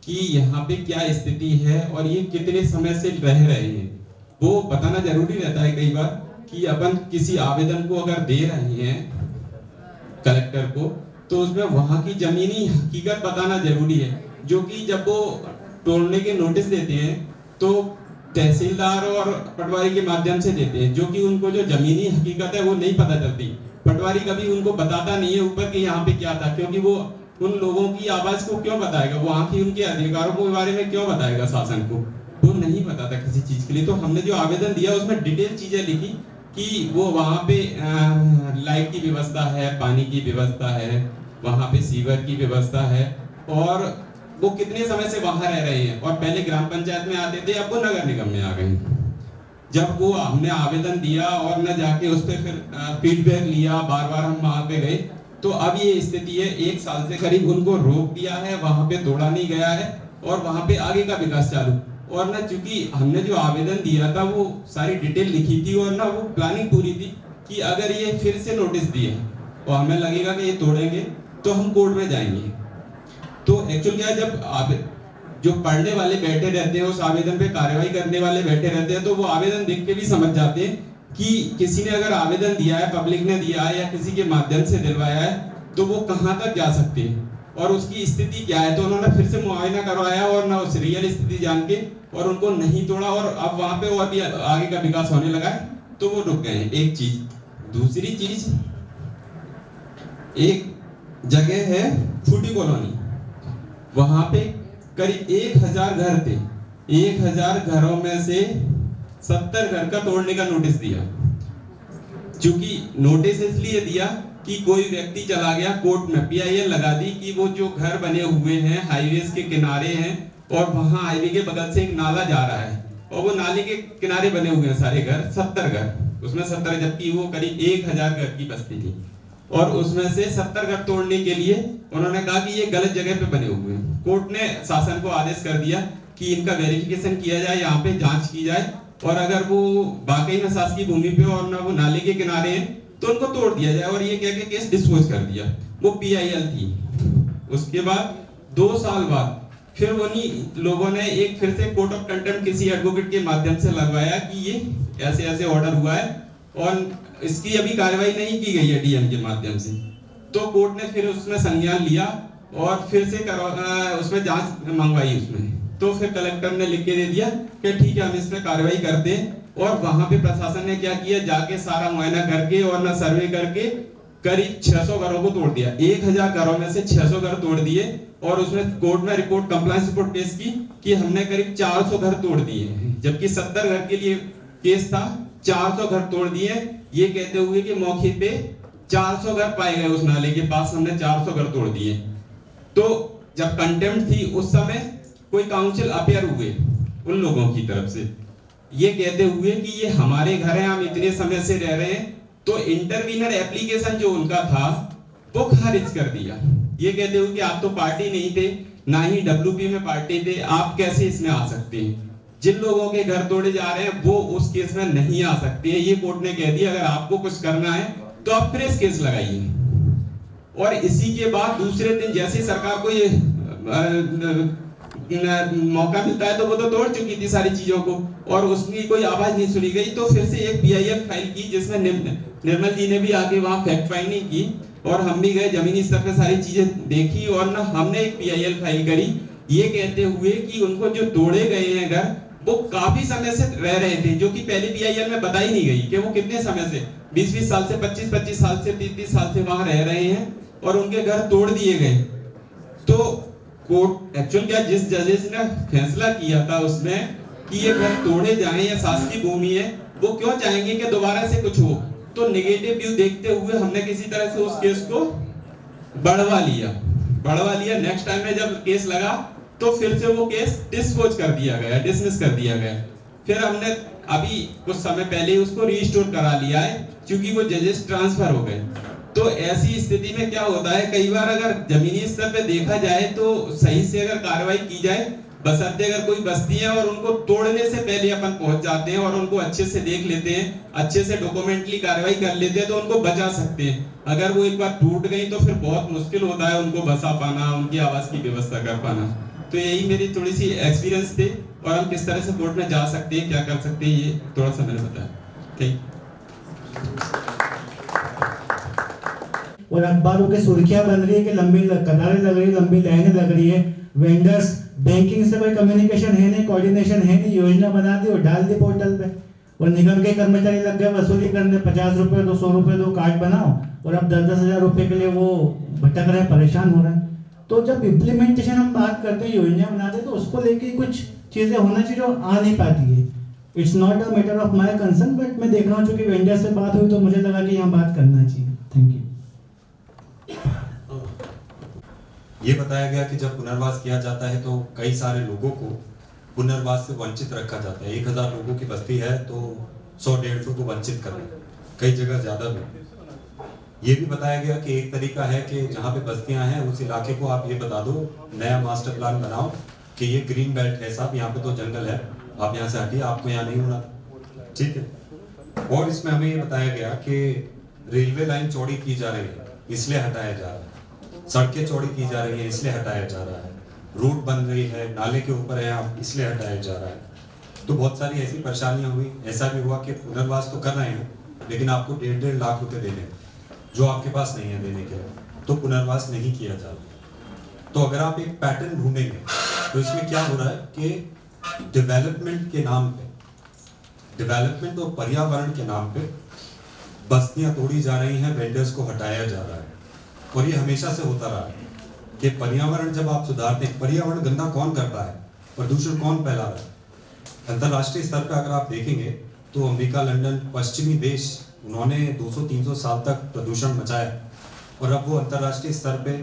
कि यहाँ पे क्या स्थिति है और ये कितने समय से रह रहे हैं। वो बताना जरूरी रहता है कई बार कि अपन किसी आवेदन को अगर दे रहे हैं कलेक्टर को, तो उसमें वहां की जमीनी हकीकत बताना जरूरी है, जो कि जब वो तोड़ने के नोटिस देते हैं तो तहसीलदार और पटवारी के माध्यम से देते हैं, जो कि उनको जो जमीनी हकीकत है वो नहीं पता चलती। पटवारी कभी उनको बताता नहीं है ऊपर कि यहाँ पे क्या था, क्योंकि वो उन लोगों की आवाज को क्यों बताएगा, वहाँ की उनके अधिकारों के बारे में क्यों बताएगा शासन को, वो नहीं बताता किसी चीज के लिए। तो हमने जो आवेदन दिया उसमें डिटेल चीजें लिखी कि वो वहाँ पे लाइट की व्यवस्था है, पानी की व्यवस्था है, वहाँ पे सीवर की व्यवस्था है और वो कितने समय से वहाँ रह रहे हैं और पहले ग्राम पंचायत में आते थे, अब वो नगर निगम में आ गए। जब वो हमने आवेदन दिया और न जाके उस पर फिर फीडबैक लिया, बार बार हम वहाँ पे गए, तो अब ये स्थिति है, 1 साल से करीब उनको रोक दिया है, वहाँ पे तोड़ा नहीं गया है और वहाँ पे आगे का विकास चालू। और ना चूंकि हमने जो आवेदन दिया था वो सारी डिटेल लिखी थी और ना वो प्लानिंग पूरी थी कि अगर ये फिर से नोटिस दिए और हमें लगेगा कि ये तोड़ेंगे तो हम कोर्ट में जाएंगे। तो एक्चुअल क्या है, जब जो पढ़ने वाले बैठे रहते हैं, उस आवेदन पे कार्रवाई करने वाले बैठे रहते हैं, तो वो आवेदन देख के भी समझ जाते हैं कि किसी ने अगर आवेदन दिया है, पब्लिक ने दिया है या किसी के माध्यम से दिलवाया है, तो वो कहाँ तक जा सकते हैं और उसकी स्थिति क्या है। तो उन्होंने फिर से मुआयना करवाया और ना उस रियल स्थिति जान के और उनको नहीं तोड़ा और अब वहां पे और भी आगे का विकास होने लगा है, तो वो रुक गए हैं। एक चीज, दूसरी चीज, एक जगह है फूटी कॉलोनी, वहां पे करीब 1000 घर थे, 1000 घरों में से 70 घर का तोड़ने का नोटिस दिया। क्योंकि नोटिस इसलिए दिया कि कोई व्यक्ति चला गया कोर्ट में, PIL लगा दी कि वो जो घर बने हुए हैं हाईवेज के किनारे हैं और वहां हाईवे के बगल से एक नाला जा रहा है और वो नाले के किनारे बने हुए हैं सारे घर, 70 घर, उसमें 70, जबकि वो करीब 1000 घर की बस्ती थी और उसमें से 70 घर तोड़ने के लिए उन्होंने कहा कि ये गलत जगह पे बने हुए हैं। कोर्ट ने शासन को आदेश कर दिया कि इनका वेरिफिकेशन किया जाए, यहाँ पे जांच की जाए और अगर वो वाकई में शासकीय भूमि पे और ना वो नाले के किनारे हैं तो उनको तोड़ दिया जाए और ये कह के केस डिस्पोज कर दिया। वो PIL थी। उसके बाद 2 साल बाद फिर उन्हीं लोगों ने एक फिर से कोर्ट ऑफ कंटेम्प्ट किसी एडवोकेट के माध्यम से लगवाया कि ये ऐसे ऐसे ऑर्डर हुआ है और इसकी अभी कार्रवाई नहीं की गई है DM के माध्यम से। तो कोर्ट ने फिर उसमें संज्ञान लिया और फिर से उसमें जांच मंगवाई उसमें, तो फिर कलेक्टर ने लिख के दे दिया कि ठीक है हम इस पर कार्रवाई करते हैं। और वहां पे प्रशासन ने क्या किया, जाके सारा मुआयना करके और ना सर्वे करके करीब 600 घरों को तोड़ दिया। 1000 घरों में से 600 घर तोड़ दिए और उसमें कोर्ट में रिपोर्ट, कंप्लायंस रिपोर्ट पेश की कि हमने करीब 400 घर तोड़ दिए, जबकि 70 घर के लिए केस था। 400 घर तोड़ दिए, ये कहते हुए कि मौके पे 400 घर पाए गए उस नाले के पास, हमने 400 घर तोड़ दिए। तो जब कंटेम्प्ट थी उस समय कोई काउंसिल अपेयर हुए उन लोगों की तरफ से, ये कहते हुए कि ये हमारे घर हैं, हम इतने समय से रह रहे हैं, तो इंटरवीनर एप्लीकेशन जो उनका था वो खारिज कर दिया। ये कहते हुए कि आप तो पार्टी नहीं थे, ना ही डब्ल्यूपी में पार्टी थे, आप कैसे इसमें आ सकते हैं? जिन लोगों के घर तोड़े जा रहे हैं वो उस केस में नहीं आ सकते हैं। ये कोर्ट ने कह दिया, अगर आपको कुछ करना है तो आप फ्रेश केस लगाइए। और इसी के बाद दूसरे दिन जैसे सरकार को ये मौका मिलता है तो वो तो तोड़ चुकी थी सारी चीजों को, और उसकी कोई आवाज नहीं सुनी गई। तो फिर से एक PIL फाइल की, जिसमें निर्मल जी ने भी आके वहां फैक्ट फाइंडिंग की, और हम भी गए जमीनी स्तर पे सारी चीजें देखी, और ना हमने एक PIL फाइल करी, ये कहते हुए कि उनको जो तोड़े गए हैं घर, वो काफी समय से रह रहे थे, जो कि पहले PIL में बताई नहीं गई कि वो कितने समय से 20-20 साल से, 25-25 साल से, 30-30 साल से वहां रह रहे हैं, और उनके घर तोड़ दिए गए। तो कोर्ट एक्चुअल क्या, जिस जजेस ने फैसला किया था उसमें कि ये घर तोड़े जाएं या शासकीय भूमि है, वो क्यों चाहेंगे कि दोबारा से कुछ हो? तो नेगेटिव व्यू देखते हुए हमने किसी तरह से उस केस को बढ़वा लिया। नेक्स्ट टाइम में जब केस लगा तो फिर से वो केस डिस्पोज कर दिया गया, डिसमिस कर दिया गया। फिर हमने अभी कुछ समय पहले ही उसको रिस्टोर करा लिया है, क्योंकि वो जजेस ट्रांसफर हो गए। तो ऐसी स्थिति में क्या होता है, कई बार अगर जमीनी स्तर पे देखा जाए तो सही से अगर कार्रवाई की जाए, बशर्ते अगर कोई बस्ती है और उनको तोड़ने से पहले अपन पहुंच जाते हैं और उनको अच्छे से देख लेते हैं, अच्छे से डॉक्यूमेंटली कार्रवाई कर लेते हैं, तो उनको बचा सकते हैं। अगर वो एक बार टूट गई तो फिर बहुत मुश्किल होता है उनको बसा पाना, उनकी आवाज की व्यवस्था कर पाना। तो यही मेरी थोड़ी सी एक्सपीरियंस थे, और हम किस तरह से कोर्ट में जा सकते हैं, क्या कर सकते हैं, ये थोड़ा सा मैंने बताया। ठीक। और अखबारों की सुर्खियां बन रही है कि लंबी कतारें लग रही है, लंबी लाइनें लग रही है। वेंडर्स, बैंकिंग से कोई कम्युनिकेशन है नहीं, कोऑर्डिनेशन है नहीं, योजना बना दी और डाल दी पोर्टल पे, और निगम के कर्मचारी लग गए वसूली करने, 50 रुपए दो, 100 रुपए दो, कार्ड बनाओ, और अब 10-10 हजार रुपए के लिए वो भटक रहे हैं, परेशान हो रहे हैं। तो जब इम्प्लीमेंटेशन हम बात करते हैं, योजना बनाते हैं, तो उसको लेके कुछ चीजें होना चाहिए जो आ नहीं पाती है। It's not a matter of my concern, but मैं देख रहा हूँ चूंकि वेंडर से बात हुई तो मुझे लगा कि यहाँ बात करना चाहिए। Thank you. ये बताया गया कि जब पुनर्वास किया जाता है तो कई सारे लोगों को पुनर्वास से वंचित रखा जाता है। 1000 लोगों की बस्ती है तो 100-150 को वंचित करना, कई जगह ज्यादा भी। ये भी बताया गया कि एक तरीका है कि जहाँ पे बस्तियां हैं उस इलाके को आप ये बता दो, नया मास्टर प्लान बनाओ कि ये ग्रीन बेल्ट है साहब, यहाँ पे तो जंगल है, आप यहाँ से हटिए, आपको यहाँ नहीं होना, ठीक है। और इसमें हमें ये बताया गया कि रेलवे लाइन चौड़ी की जा रही है इसलिए हटाया जा रहा है, सड़कें चौड़ी की जा रही है इसलिए हटाया जा रहा है, रोड बन रही है, नाले के ऊपर है आप, इसलिए हटाया जा रहा है। तो बहुत सारी ऐसी परेशानियां हुई। ऐसा भी हुआ कि पुनर्वास तो कर रहे हैं लेकिन आपको 1.5 लाख रुपए देने जो आपके पास नहीं है देने के लिए, तो पुनर्वास नहीं किया जा रहा। तो अगर आप एक पैटर्न ढूंढेंगे तो इसमें क्या हो रहा है कि डेवलपमेंट के नाम पे, डेवलपमेंट और पर्यावरण के नाम पे बस्तियां तोड़ी जा रही हैं, वेंडर्स को हटाया जा रहा है। और ये हमेशा से होता रहा है कि पर्यावरण जब आप सुधारते हैं, पर्यावरण गंदा कौन करता है, प्रदूषण कौन फैला रहा है। अंतरराष्ट्रीय स्तर पर अगर आप देखेंगे तो अमेरिका, लंदन, पश्चिमी देश, उन्होंने 200-300 साल तक प्रदूषण मचाया, और अब वो अंतरराष्ट्रीय स्तर पे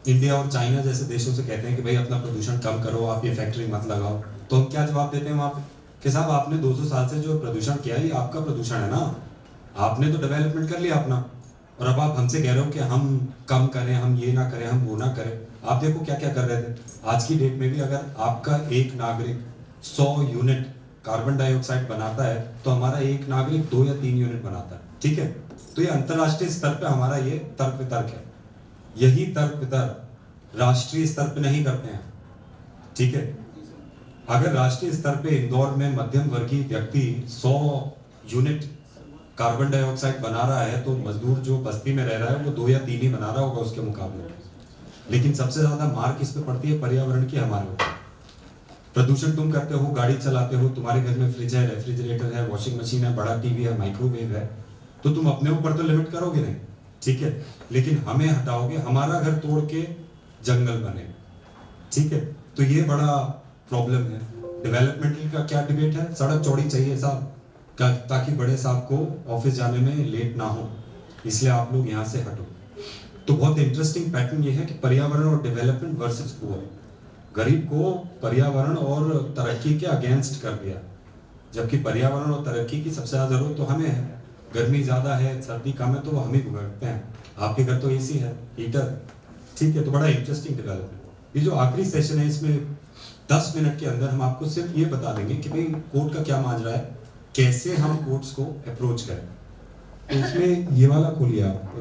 इंडिया और चाइना जैसे देशों से कहते हैं कि भाई अपना प्रदूषण कम करो, आप ये फैक्ट्री मत लगाओ। तो हम क्या जवाब देते हैं वहाँ पे कि साहब आपने 200 साल से जो प्रदूषण किया है आपका प्रदूषण है ना, आपने तो डेवलपमेंट कर लिया अपना, और अब आप हमसे कह रहे हो कि हम कम करें, हम ये ना करें, हम वो ना करें। आप देखो क्या क्या कर रहे थे। आज की डेट में भी अगर आपका एक नागरिक 100 यूनिट कार्बन डाइऑक्साइड बनाता है तो हमारा एक नागरिक 2 या 3 यूनिट बनाता है, ठीक है। तो ये अंतरराष्ट्रीय स्तर पे हमारा ये तर्क वितर्क है। यही तर्क वितर्क राष्ट्रीय स्तर पे नहीं करते हैं, ठीक है। अगर राष्ट्रीय स्तर पे इंदौर में मध्यम वर्गीय व्यक्ति 100 यूनिट कार्बन डाइऑक्साइड बना रहा है तो मजदूर जो बस्ती में रह रहा है वो 2 या 3 ही बना रहा होगा उसके मुकाबले। लेकिन सबसे ज्यादा मार किस पे पड़ती है, पर्यावरण की हमारे ऊपर। प्रदूषण तुम करते हो, गाड़ी चलाते हो, तुम्हारे घर में फ्रिज है, रेफ्रिजरेटर है, वॉशिंग मशीन है, बड़ा टीवी है, माइक्रोवेव है, तो तुम अपने ऊपर तो लिमिट करोगे नहीं, ठीक है, लेकिन हमें हटाओगे, हमारा घर तोड़ के जंगल बने, ठीक है। तो ये बड़ा प्रॉब्लम है। डेवलपमेंट का क्या डिबेट है, सड़क चौड़ी चाहिए साहब ताकि बड़े साहब को ऑफिस जाने में लेट ना हो, इसलिए आप लोग यहाँ से हटो। तो बहुत इंटरेस्टिंग पैटर्न ये है कि पर्यावरण और डेवलपमेंट वर्सेस पुअर, गरीब को पर्यावरण और तरक्की के अगेंस्ट कर दिया। जबकि पर्यावरण और तरक्की की सबसे ज़्यादा ज़रूरत तो हमें है। गर्मी ज़्यादा है, सर्दी कम है, तो वो हम ही भुगतते हैं। आपके घर तो एसी है, हीटर, ठीक है। तो बड़ा इंटरेस्टिंग डेवलपमेंट। ये जो आखिरी सेशन है इसमें 10 मिनट के अंदर हम आपको सिर्फ ये बता देंगे कि भाई कोर्ट का क्या माजरा है, कैसे हम कोर्ट्स को अप्रोच करें। तो इसमें ये वाला खोलिए आप,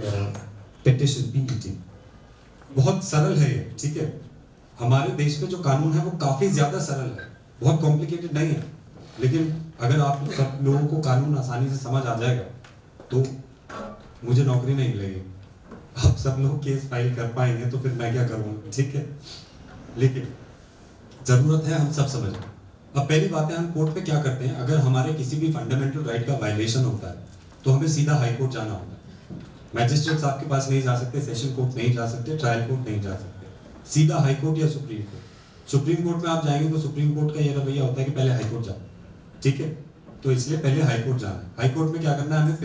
पेटिशन PET, बहुत सरल है ये, ठीक है। हमारे देश में जो कानून है वो काफ़ी ज़्यादा सरल है, बहुत कॉम्प्लिकेटेड नहीं है। लेकिन अगर आप सब लोगों को कानून आसानी से समझ आ जाएगा तो मुझे नौकरी नहीं मिलेगी। आप सब लोग केस फाइल कर पाएंगे तो फिर मैं क्या करूँगा, ठीक है। लेकिन ज़रूरत है हम सब समझें। अब पहली बात है, हम कोर्ट पे क्या करते हैं, अगर हमारे किसी भी फंडामेंटल राइट का वायलेशन होता है तो हमें सीधा हाई कोर्ट जाना होता है। मैजिस्ट्रेट्स आपके पास नहीं जा सकते, सेशन कोर्ट नहीं जा सकते, ट्रायल कोर्ट नहीं जा सकते, सीधा हाई कोर्ट या सुप्रीम कोर्ट। सुप्रीम कोर्ट में आप जाएंगे तो सुप्रीम कोर्ट का ये रवैया होता है कि पहले हाई कोर्ट जाओ, ठीक है। तो इसलिए पहले हाई कोर्ट जाना है। हाई कोर्ट में क्या करना है, हमें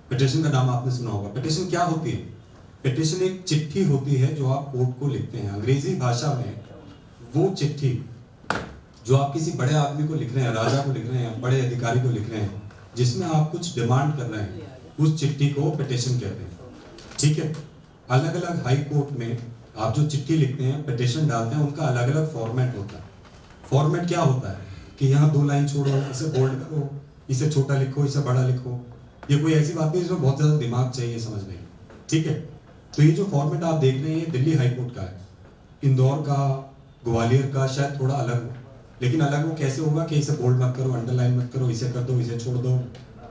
पिटिशन का नाम आपने सुना होगा। पिटिशन क्या होती है? पिटिशन एक चिट्ठी होती है जो आप कोर्ट को लिखते हैं। अंग्रेजी भाषा में वो चिट्ठी जो आप किसी बड़े आदमी को लिख रहे हैं, राजा को लिख रहे हैं, बड़े अधिकारी को लिख रहे हैं, जिसमें आप कुछ डिमांड कर रहे हैं, उस चिट्ठी को पिटिशन कहते हैं, ठीक है। अलग अलग हाई कोर्ट में आप जो चिट्ठी लिखते हैं, पिटिशन डालते हैं, उनका अलग अलग फॉर्मेट होता है। फॉर्मेट क्या होता है कि यहाँ 2 लाइन छोड़ो, इसे बोल्ड करो, इसे छोटा लिखो, इसे बड़ा लिखो। ये कोई ऐसी बात नहीं जिसमें बहुत ज़्यादा दिमाग चाहिए समझने की, ठीक है। तो ये जो फॉर्मेट आप देख रहे हैं, ये दिल्ली हाई कोर्ट का है। इंदौर का, ग्वालियर का शायद थोड़ा अलग हो, लेकिन अलग वो कैसे होगा कि इसे बोल्ड मत करो, अंडरलाइन मत करो, इसे कर दो, इसे छोड़ दो,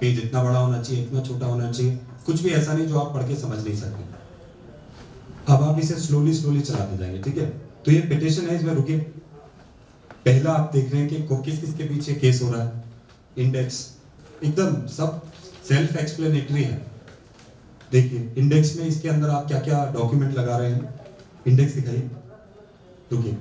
पेज इतना बड़ा होना चाहिए, इतना छोटा होना चाहिए, कुछ भी ऐसा नहीं जो आप पढ़ के समझ नहीं सकते। अब आप इसे स्लोली चलाते जाएंगे, ठीक है। तो ये पिटिशन है, इसमें रुकिए। पहला आप देख रहे हैं कि किस किस के पीछे केस हो रहा है। इंडेक्स एकदम सब सेल्फ एक्सप्लेनेटरी है। देखिए इंडेक्स में इसके अंदर आप क्या क्या डॉक्यूमेंट लगा रहे हैं, इंडेक्स दिखाइए। रुकिए,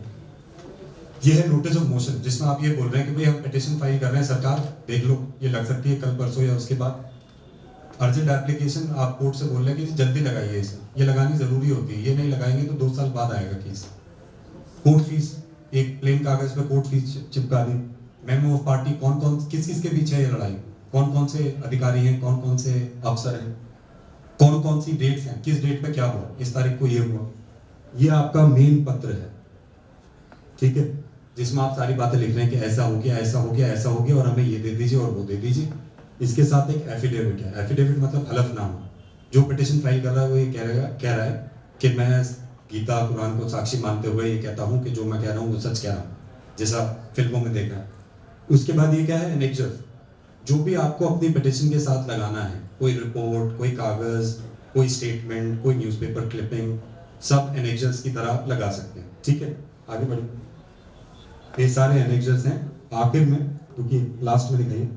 ये है नोटिस ऑफ मोशन, जिसमें आप ये बोल रहे हैं कि भाई हम पिटिशन फाइल कर रहे हैं, सरकार देख लो, ये लग सकती है कल परसों या उसके बाद। अर्जेंट एप्लीकेशन आप कोर्ट से बोल रहे हैं कि जल्दी लगाइए इसे, ये लगानी जरूरी होती है, ये नहीं लगाएंगे तो 2 साल बाद आएगा केस। कोर्ट फीस, एक प्लेन कागज पे कोर्ट फीस चिपका दी। मेमो ऑफ पार्टी, कौन कौन किस किस के पीछे है ये लड़ाई, कौन कौन से अधिकारी हैं, कौन कौन से अफसर हैं, कौन कौन सी डेट्स हैं, किस डेट पे क्या हुआ, इस तारीख को ये हुआ। ये आपका मेन पत्र है, ठीक है, जिसमें आप सारी बातें लिख रहे हैं कि ऐसा हो गया, ऐसा हो गया, ऐसा हो गया, और हमें ये दे दीजिए और वो दे दीजिए। इसके साथ एक एफिडेविट है। एफिडेविट मतलब हलफनामा। जो पिटिशन फाइल कर रहा है वो ये कह रहा है कि मैं गीता कुरान को साक्षी मानते हुए ये कहता हूँ कि जो मैं कह रहा हूँ वो सच कह रहा हूँ, जैसा फिल्मों में देखा है। उसके बाद ये क्या है, एनेक्जर, जो भी आपको अपनी पिटिशन के साथ लगाना है, कोई रिपोर्ट, कोई कागज, कोई स्टेटमेंट, कोई न्यूज़पेपर क्लिपिंग, सब एनेक्जर्स की तरह लगा सकते हैं, ठीक है। आगे बढ़िए, ये सारे एनेक्जर्स हैं। आखिर में रुकिए, लास्ट में दिखाइए,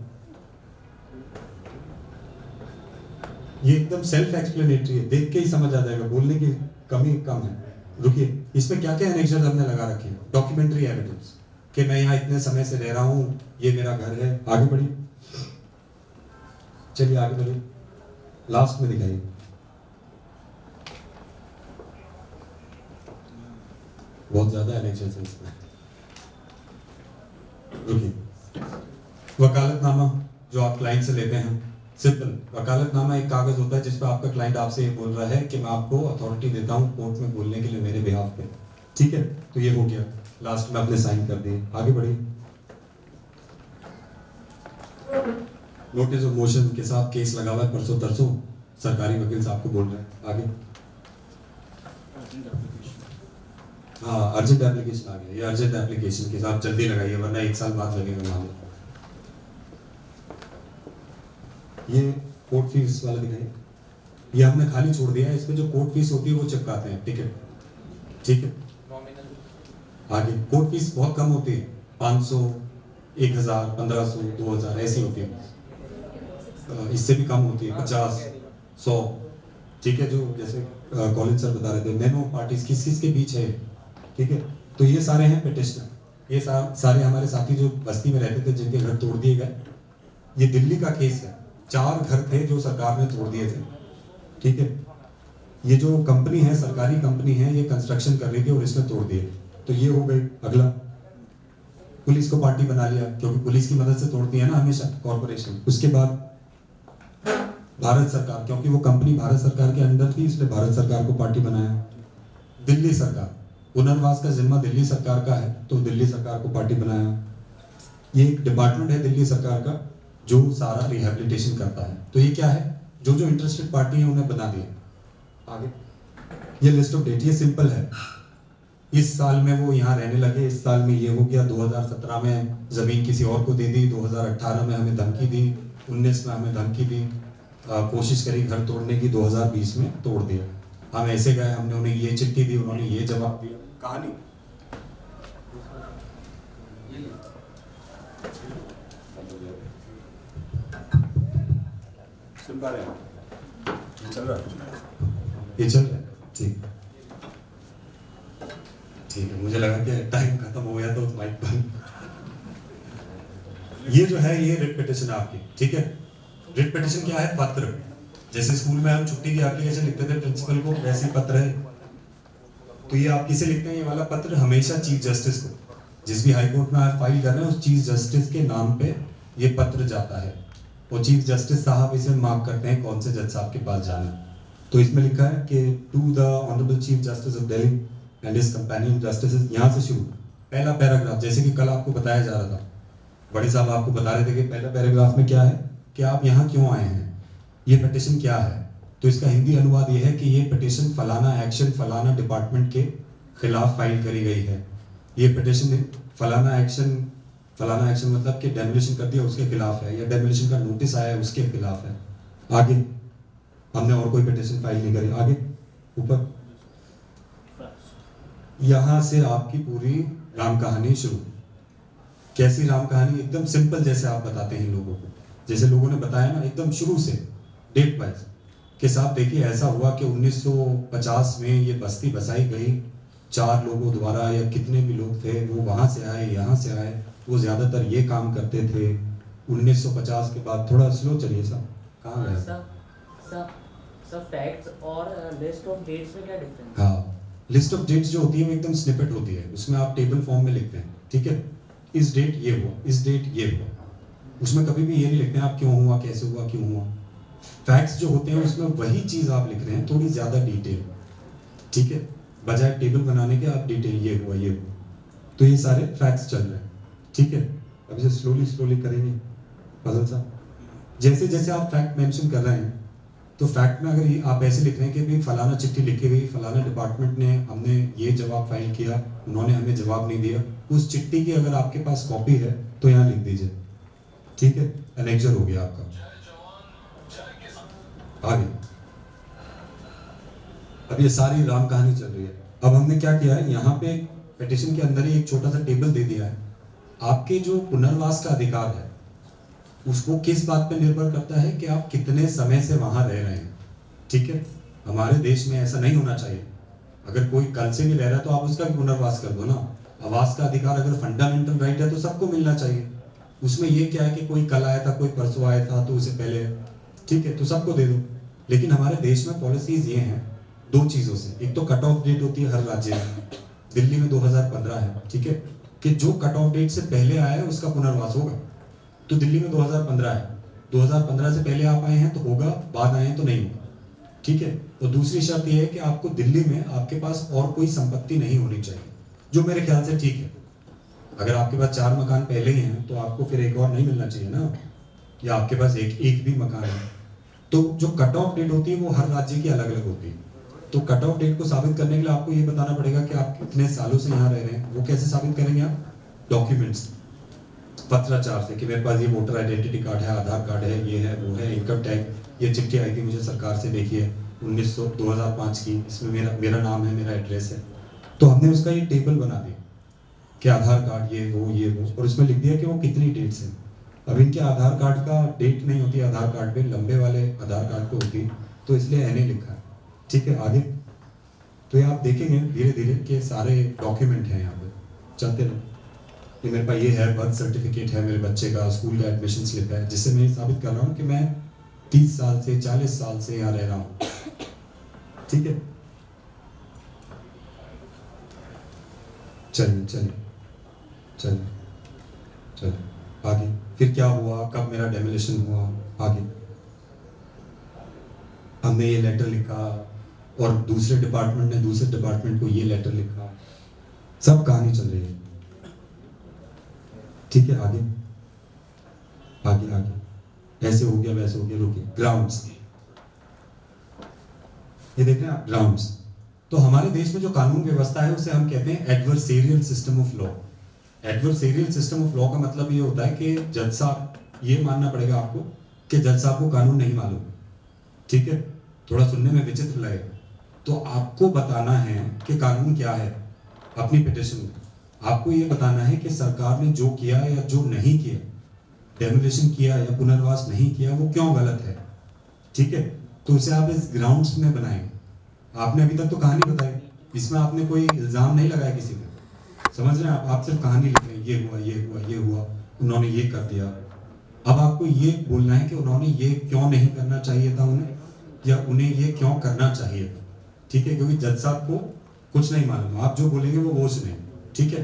ये एकदम सेल्फ एक्सप्लेनेटरी है, देख के ही समझ आ जाएगा, बोलने की कमी कम है। रुकिए, इसमें क्या क्या एनेक्जर्स हमने लगा रखे हैं। डॉक्यूमेंट्री एविडेंस कि मैं यहाँ इतने समय से रह रहा हूँ, ये मेरा घर है। आगे बढ़िए, चलिए आगे बढ़िए, लास्ट में दिखाइए। बहुत ज्यादा एनेक्जर्स है इसमें। रुकिए, वकालतनामा जो आप क्लाइंट से लेते हैं, सिंपल वकालतनामा एक कागज होता है जिस पर आपका क्लाइंट आपसे ये बोल रहा है कि मैं आपको अथॉरिटी देता हूँ कोर्ट में बोलने के लिए मेरे बिहाफ पे, ठीक है। तो ये हो गया, लास्ट में आपने साइन कर दिए। आगे बढ़िए, नोटिस ऑफ मोशन के साथ केस लगा हुआ है परसों तरसों, सरकारी वकील साहब को बोल रहे हैं। आगे, हाँ अर्जेंट एप्लीकेशन आ गया। ये अर्जेंट एप्लीकेशन के साथ जल्दी लगाइए वरना 1 साल बाद लगेगा मामला। ये कोर्ट फीस वाला दिखाइए, ये हमने खाली छोड़ दिया है, इसमें जो कोर्ट फीस होती है वो चिपकाते हैं टिकट, ठीक है। आगे कोर्ट फीस बहुत कम होती है, 500, 1000, 1500, 2000 ऐसी होती है, इससे भी कम होती है, 50, 100, ठीक है। जो जैसे कॉलेज सर बता रहे थे, मेमो पार्टीज किस किस के बीच है, ठीक है। तो ये सारे हैं पिटिशनर, ये सारे हमारे साथी जो बस्ती में रहते थे जिनके घर तोड़ दिए गए। ये दिल्ली का केस है, 4 घर थे जो सरकार ने तोड़ दिए थे, ठीक है। ये जो कंपनी है, सरकारी कंपनी है, ये कंस्ट्रक्शन कर रही थी और इसने तोड़ दिए, तो ये हो गई। अगला, पुलिस को पार्टी बना लिया, क्योंकि पुलिस की मदद से तोड़ती है ना हमेशा कॉर्पोरेशन। उसके बाद भारत सरकार, क्योंकि वो कंपनी भारत सरकार के अंडर थी, इसलिए भारत सरकार को पार्टी बनाया। दिल्ली सरकार, पुनर्वास का जिम्मा दिल्ली सरकार का है, तो दिल्ली सरकार को पार्टी बनाया। ये एक डिपार्टमेंट है दिल्ली सरकार का जो सारा रिहेबिलिटेशन करता है। तो ये क्या है, जो जो इंटरेस्टेड पार्टी है उन्हें बना दिया। आगे ये लिस्ट ऑफ डेट, ये सिंपल है। इस साल में वो यहाँ रहने लगे, इस साल में ये हो गया, 2017 में जमीन किसी और को दे दी, 2018 में हमें धमकी दी, 19 में हमें धमकी दी, कोशिश करी घर तोड़ने की, 2020 में तोड़ दिया। हम ऐसे गए, हमने उन्हें ये चिट्ठी दी, उन्होंने ये जवाब दिया। कहानी सुन पा रहे हैं? ये चल रहा है, ठीक है। मुझे लगा कि टाइम खत्म हो गया तो माइक बंद। ये जो है ये रिट पिटिशन आपकी, ठीक है। रिट पिटिशन क्या है? पत्र। जैसे स्कूल में हम छुट्टी की एप्लीकेशन लिखते थे प्रिंसिपल को, वैसे ही पत्र है। तो ये आप किसे लिखते हैं? ये वाला पत्र हमेशा चीफ जस्टिस को, जिस भी हाई कोर्ट में आप फाइल कर रहे हैं उस चीफ जस्टिस के नाम पे ये पत्र जाता है, और चीफ जस्टिस साहब इसे मार्क करते हैं कौन से जज साहब के पास जाना। तो इसमें लिखा है कि to the honourable chief justice of Delhi and his companion justices, यहाँ से शुरू पहला पैराग्राफ। जैसे कि कल आपको बताया जा रहा था, बड़े साहब आपको बता रहे थे कि पहला पैराग्राफ में क्या है कि आप यहाँ क्यों आए हैं, ये पिटिशन क्या है। तो इसका हिंदी अनुवाद ये है कि ये पिटिशन फलाना एक्शन फलाना डिपार्टमेंट के खिलाफ फाइल करी गई है। ये पिटिशन फलाना एक्शन मतलब कि डेमोलिशन कर दिया उसके खिलाफ है, या डेमोलिशन का नोटिस आया है उसके खिलाफ है। आगे हमने और कोई पिटिशन फाइल नहीं करी। आगे ऊपर यहां से आपकी पूरी राम कहानी शुरू। कैसी राम कहानी? एकदम सिंपल, जैसे आप बताते हैं लोगों को, जैसे लोगों ने बताया ना, एकदम शुरू से डेट वाइज कि साहब देखिए ऐसा हुआ कि 1950 में ये बस्ती बसाई गई, 4 लोगों द्वारा, या कितने भी लोग थे वो वहां से आए, यहाँ से आए, वो ज्यादातर ये काम करते थे। 1950 के बाद, थोड़ा स्लो चलिए साहब, कहाँ गए? सब फैक्ट्स और लिस्ट ऑफ डेट्स में क्या डिफरेंस? हाँ, लिस्ट ऑफ डेट्स जो होती है वो एकदम स्निपेट होती है, उसमें आप टेबल फॉर्म में लिखते हैं, ठीक है। इस डेट ये हुआ, इस डेट ये हुआ, उसमें कभी भी ये नहीं लिखते हैं आप क्यों हुआ, कैसे हुआ, क्यों हुआ। फैक्ट्स जो होते हैं उसमें वही चीज आप लिख रहे हैं, थोड़ी ज्यादा डिटेल, ठीक है, बजाय टेबल बनाने के आप डिटेल ये हुआ, ये हुआ। तो ये सारे फैक्ट्स चल रहे हैं, ठीक है। अब इसे स्लोली करेंगे फजल साहब। जैसे जैसे आप फैक्ट मेंशन कर रहे हैं, तो फैक्ट में अगर आप ऐसे लिख रहे हैं कि भाई फलाना चिट्ठी लिखी गई, फलाना डिपार्टमेंट ने, हमने ये जवाब फाइल किया, उन्होंने हमें जवाब नहीं दिया, उस चिट्ठी की अगर आपके पास कॉपी है तो यहाँ लिख दीजिए, ठीक है। एनेक्जर हो गया आपका। आगे अब ये सारी राम कहानी चल रही है। अब हमने क्या किया है, यहाँ पे पिटिशन के अंदर ही एक छोटा सा टेबल दे दिया है। आपके जो पुनर्वास का अधिकार है उसको किस बात पे निर्भर करता है कि आप कितने समय से वहां रह रहे हैं, ठीक है। हमारे देश में ऐसा नहीं होना चाहिए, अगर कोई कल से भी रह रहा है तो आप उसका भी पुनर्वास कर दो ना। आवास का अधिकार अगर फंडामेंटल राइट है तो सबको मिलना चाहिए। उसमें ये क्या है कि कोई कल आया था, कोई परसों आया था, तो उसे पहले, ठीक है, तो सबको दे दो। लेकिन हमारे देश में पॉलिसीज ये हैं 2 चीजों से, एक तो कट ऑफ डेट होती है हर राज्य में, दिल्ली में 2015 है, ठीक है, कि जो कट ऑफ डेट से पहले आया है उसका पुनर्वास होगा। तो दिल्ली में 2015 है, 2015 से पहले आप आए हैं तो होगा, बाद आए हैं तो नहीं होगा, ठीक है। और दूसरी शर्त यह है कि आपको दिल्ली में आपके पास और कोई संपत्ति नहीं होनी चाहिए, जो मेरे ख्याल से ठीक है। अगर आपके पास 4 मकान पहले ही हैं तो आपको फिर एक और नहीं मिलना चाहिए ना, या आपके पास एक भी मकान है। तो जो कट ऑफ डेट होती है वो हर राज्य की अलग अलग होती है। तो कट ऑफ डेट को साबित करने के लिए आपको ये बताना पड़ेगा कि आप कितने सालों से यहाँ रह रहे हैं। वो कैसे साबित करेंगे आप? डॉक्यूमेंट्स, पत्राचार से, कि मेरे पास ये वोटर आइडेंटिटी कार्ड है, आधार कार्ड है, ये है, वो है, इनकम टैक्स, ये चिट्ठी आई थी मुझे सरकार से, देखिए 2005 की, इसमें मेरा नाम है, मेरा एड्रेस है। तो हमने उसका ये टेबल बना दिया कि आधार कार्ड ये वो, और उसमें लिख दिया कि वो कितनी डेट्स हैं। अब इनके आधार कार्ड का डेट नहीं होती आधार कार्ड पे, लंबे वाले आधार कार्ड पे होती, तो इसलिए एनए लिखा है, ठीक है। आगे तो ये आप देखेंगे धीरे धीरे कि सारे डॉक्यूमेंट हैं यहाँ पे, चलते रहो। ये मेरे पास ये है, बर्थ सर्टिफिकेट है मेरे बच्चे का, स्कूल का एडमिशन स्लिप है, जिससे मैं साबित कर रहा हूँ कि मैं 30 साल से 40 साल से यहाँ रह रहा हूँ, ठीक है। चलिए चलो आगे, फिर क्या हुआ, कब मेरा डेमोलिशन हुआ, आगे हमने ये लेटर लिखा और दूसरे डिपार्टमेंट ने दूसरे डिपार्टमेंट को ये लेटर लिखा, सब कहानी चल रही है। ठीक है, आगे आगे आगे, ऐसे हो गया वैसे हो गया, रुकिए। ग्राउंड्स, ये देख रहे हैं आप, ग्राउंड्स। तो हमारे देश में जो कानून व्यवस्था है उसे हम कहते हैं adversarial system of law. Adversarial system of law का मतलब ये होता है कि जज साहब, ये मानना पड़ेगा आपको कि जज साहब को कानून नहीं मालूम, ठीक है, थोड़ा सुनने में विचित्र लगे, तो आपको बताना है कि कानून क्या है। अपनी पिटिशन में आपको ये बताना है कि सरकार ने जो किया या जो नहीं किया, डेमोलिशन किया या पुनर्वास नहीं किया, वो क्यों गलत है। ठीक है, तो उसे आप इस ग्राउंड्स में बनाएंगे। आपने अभी तक तो कहानी बताई, इसमें आपने कोई इल्जाम नहीं लगाया किसी पे, समझ रहे हैं आप सिर्फ कहानी लिख रहे हैं, ये हुआ ये हुआ ये हुआ, उन्होंने ये कर दिया। अब आपको ये बोलना है कि उन्होंने ये क्यों नहीं करना चाहिए था उन्हें, या उन्हें ये क्यों करना चाहिए था। ठीक है, क्योंकि जज साहब को कुछ नहीं मालूम, आप जो बोलेंगे वो सुने। ठीक है,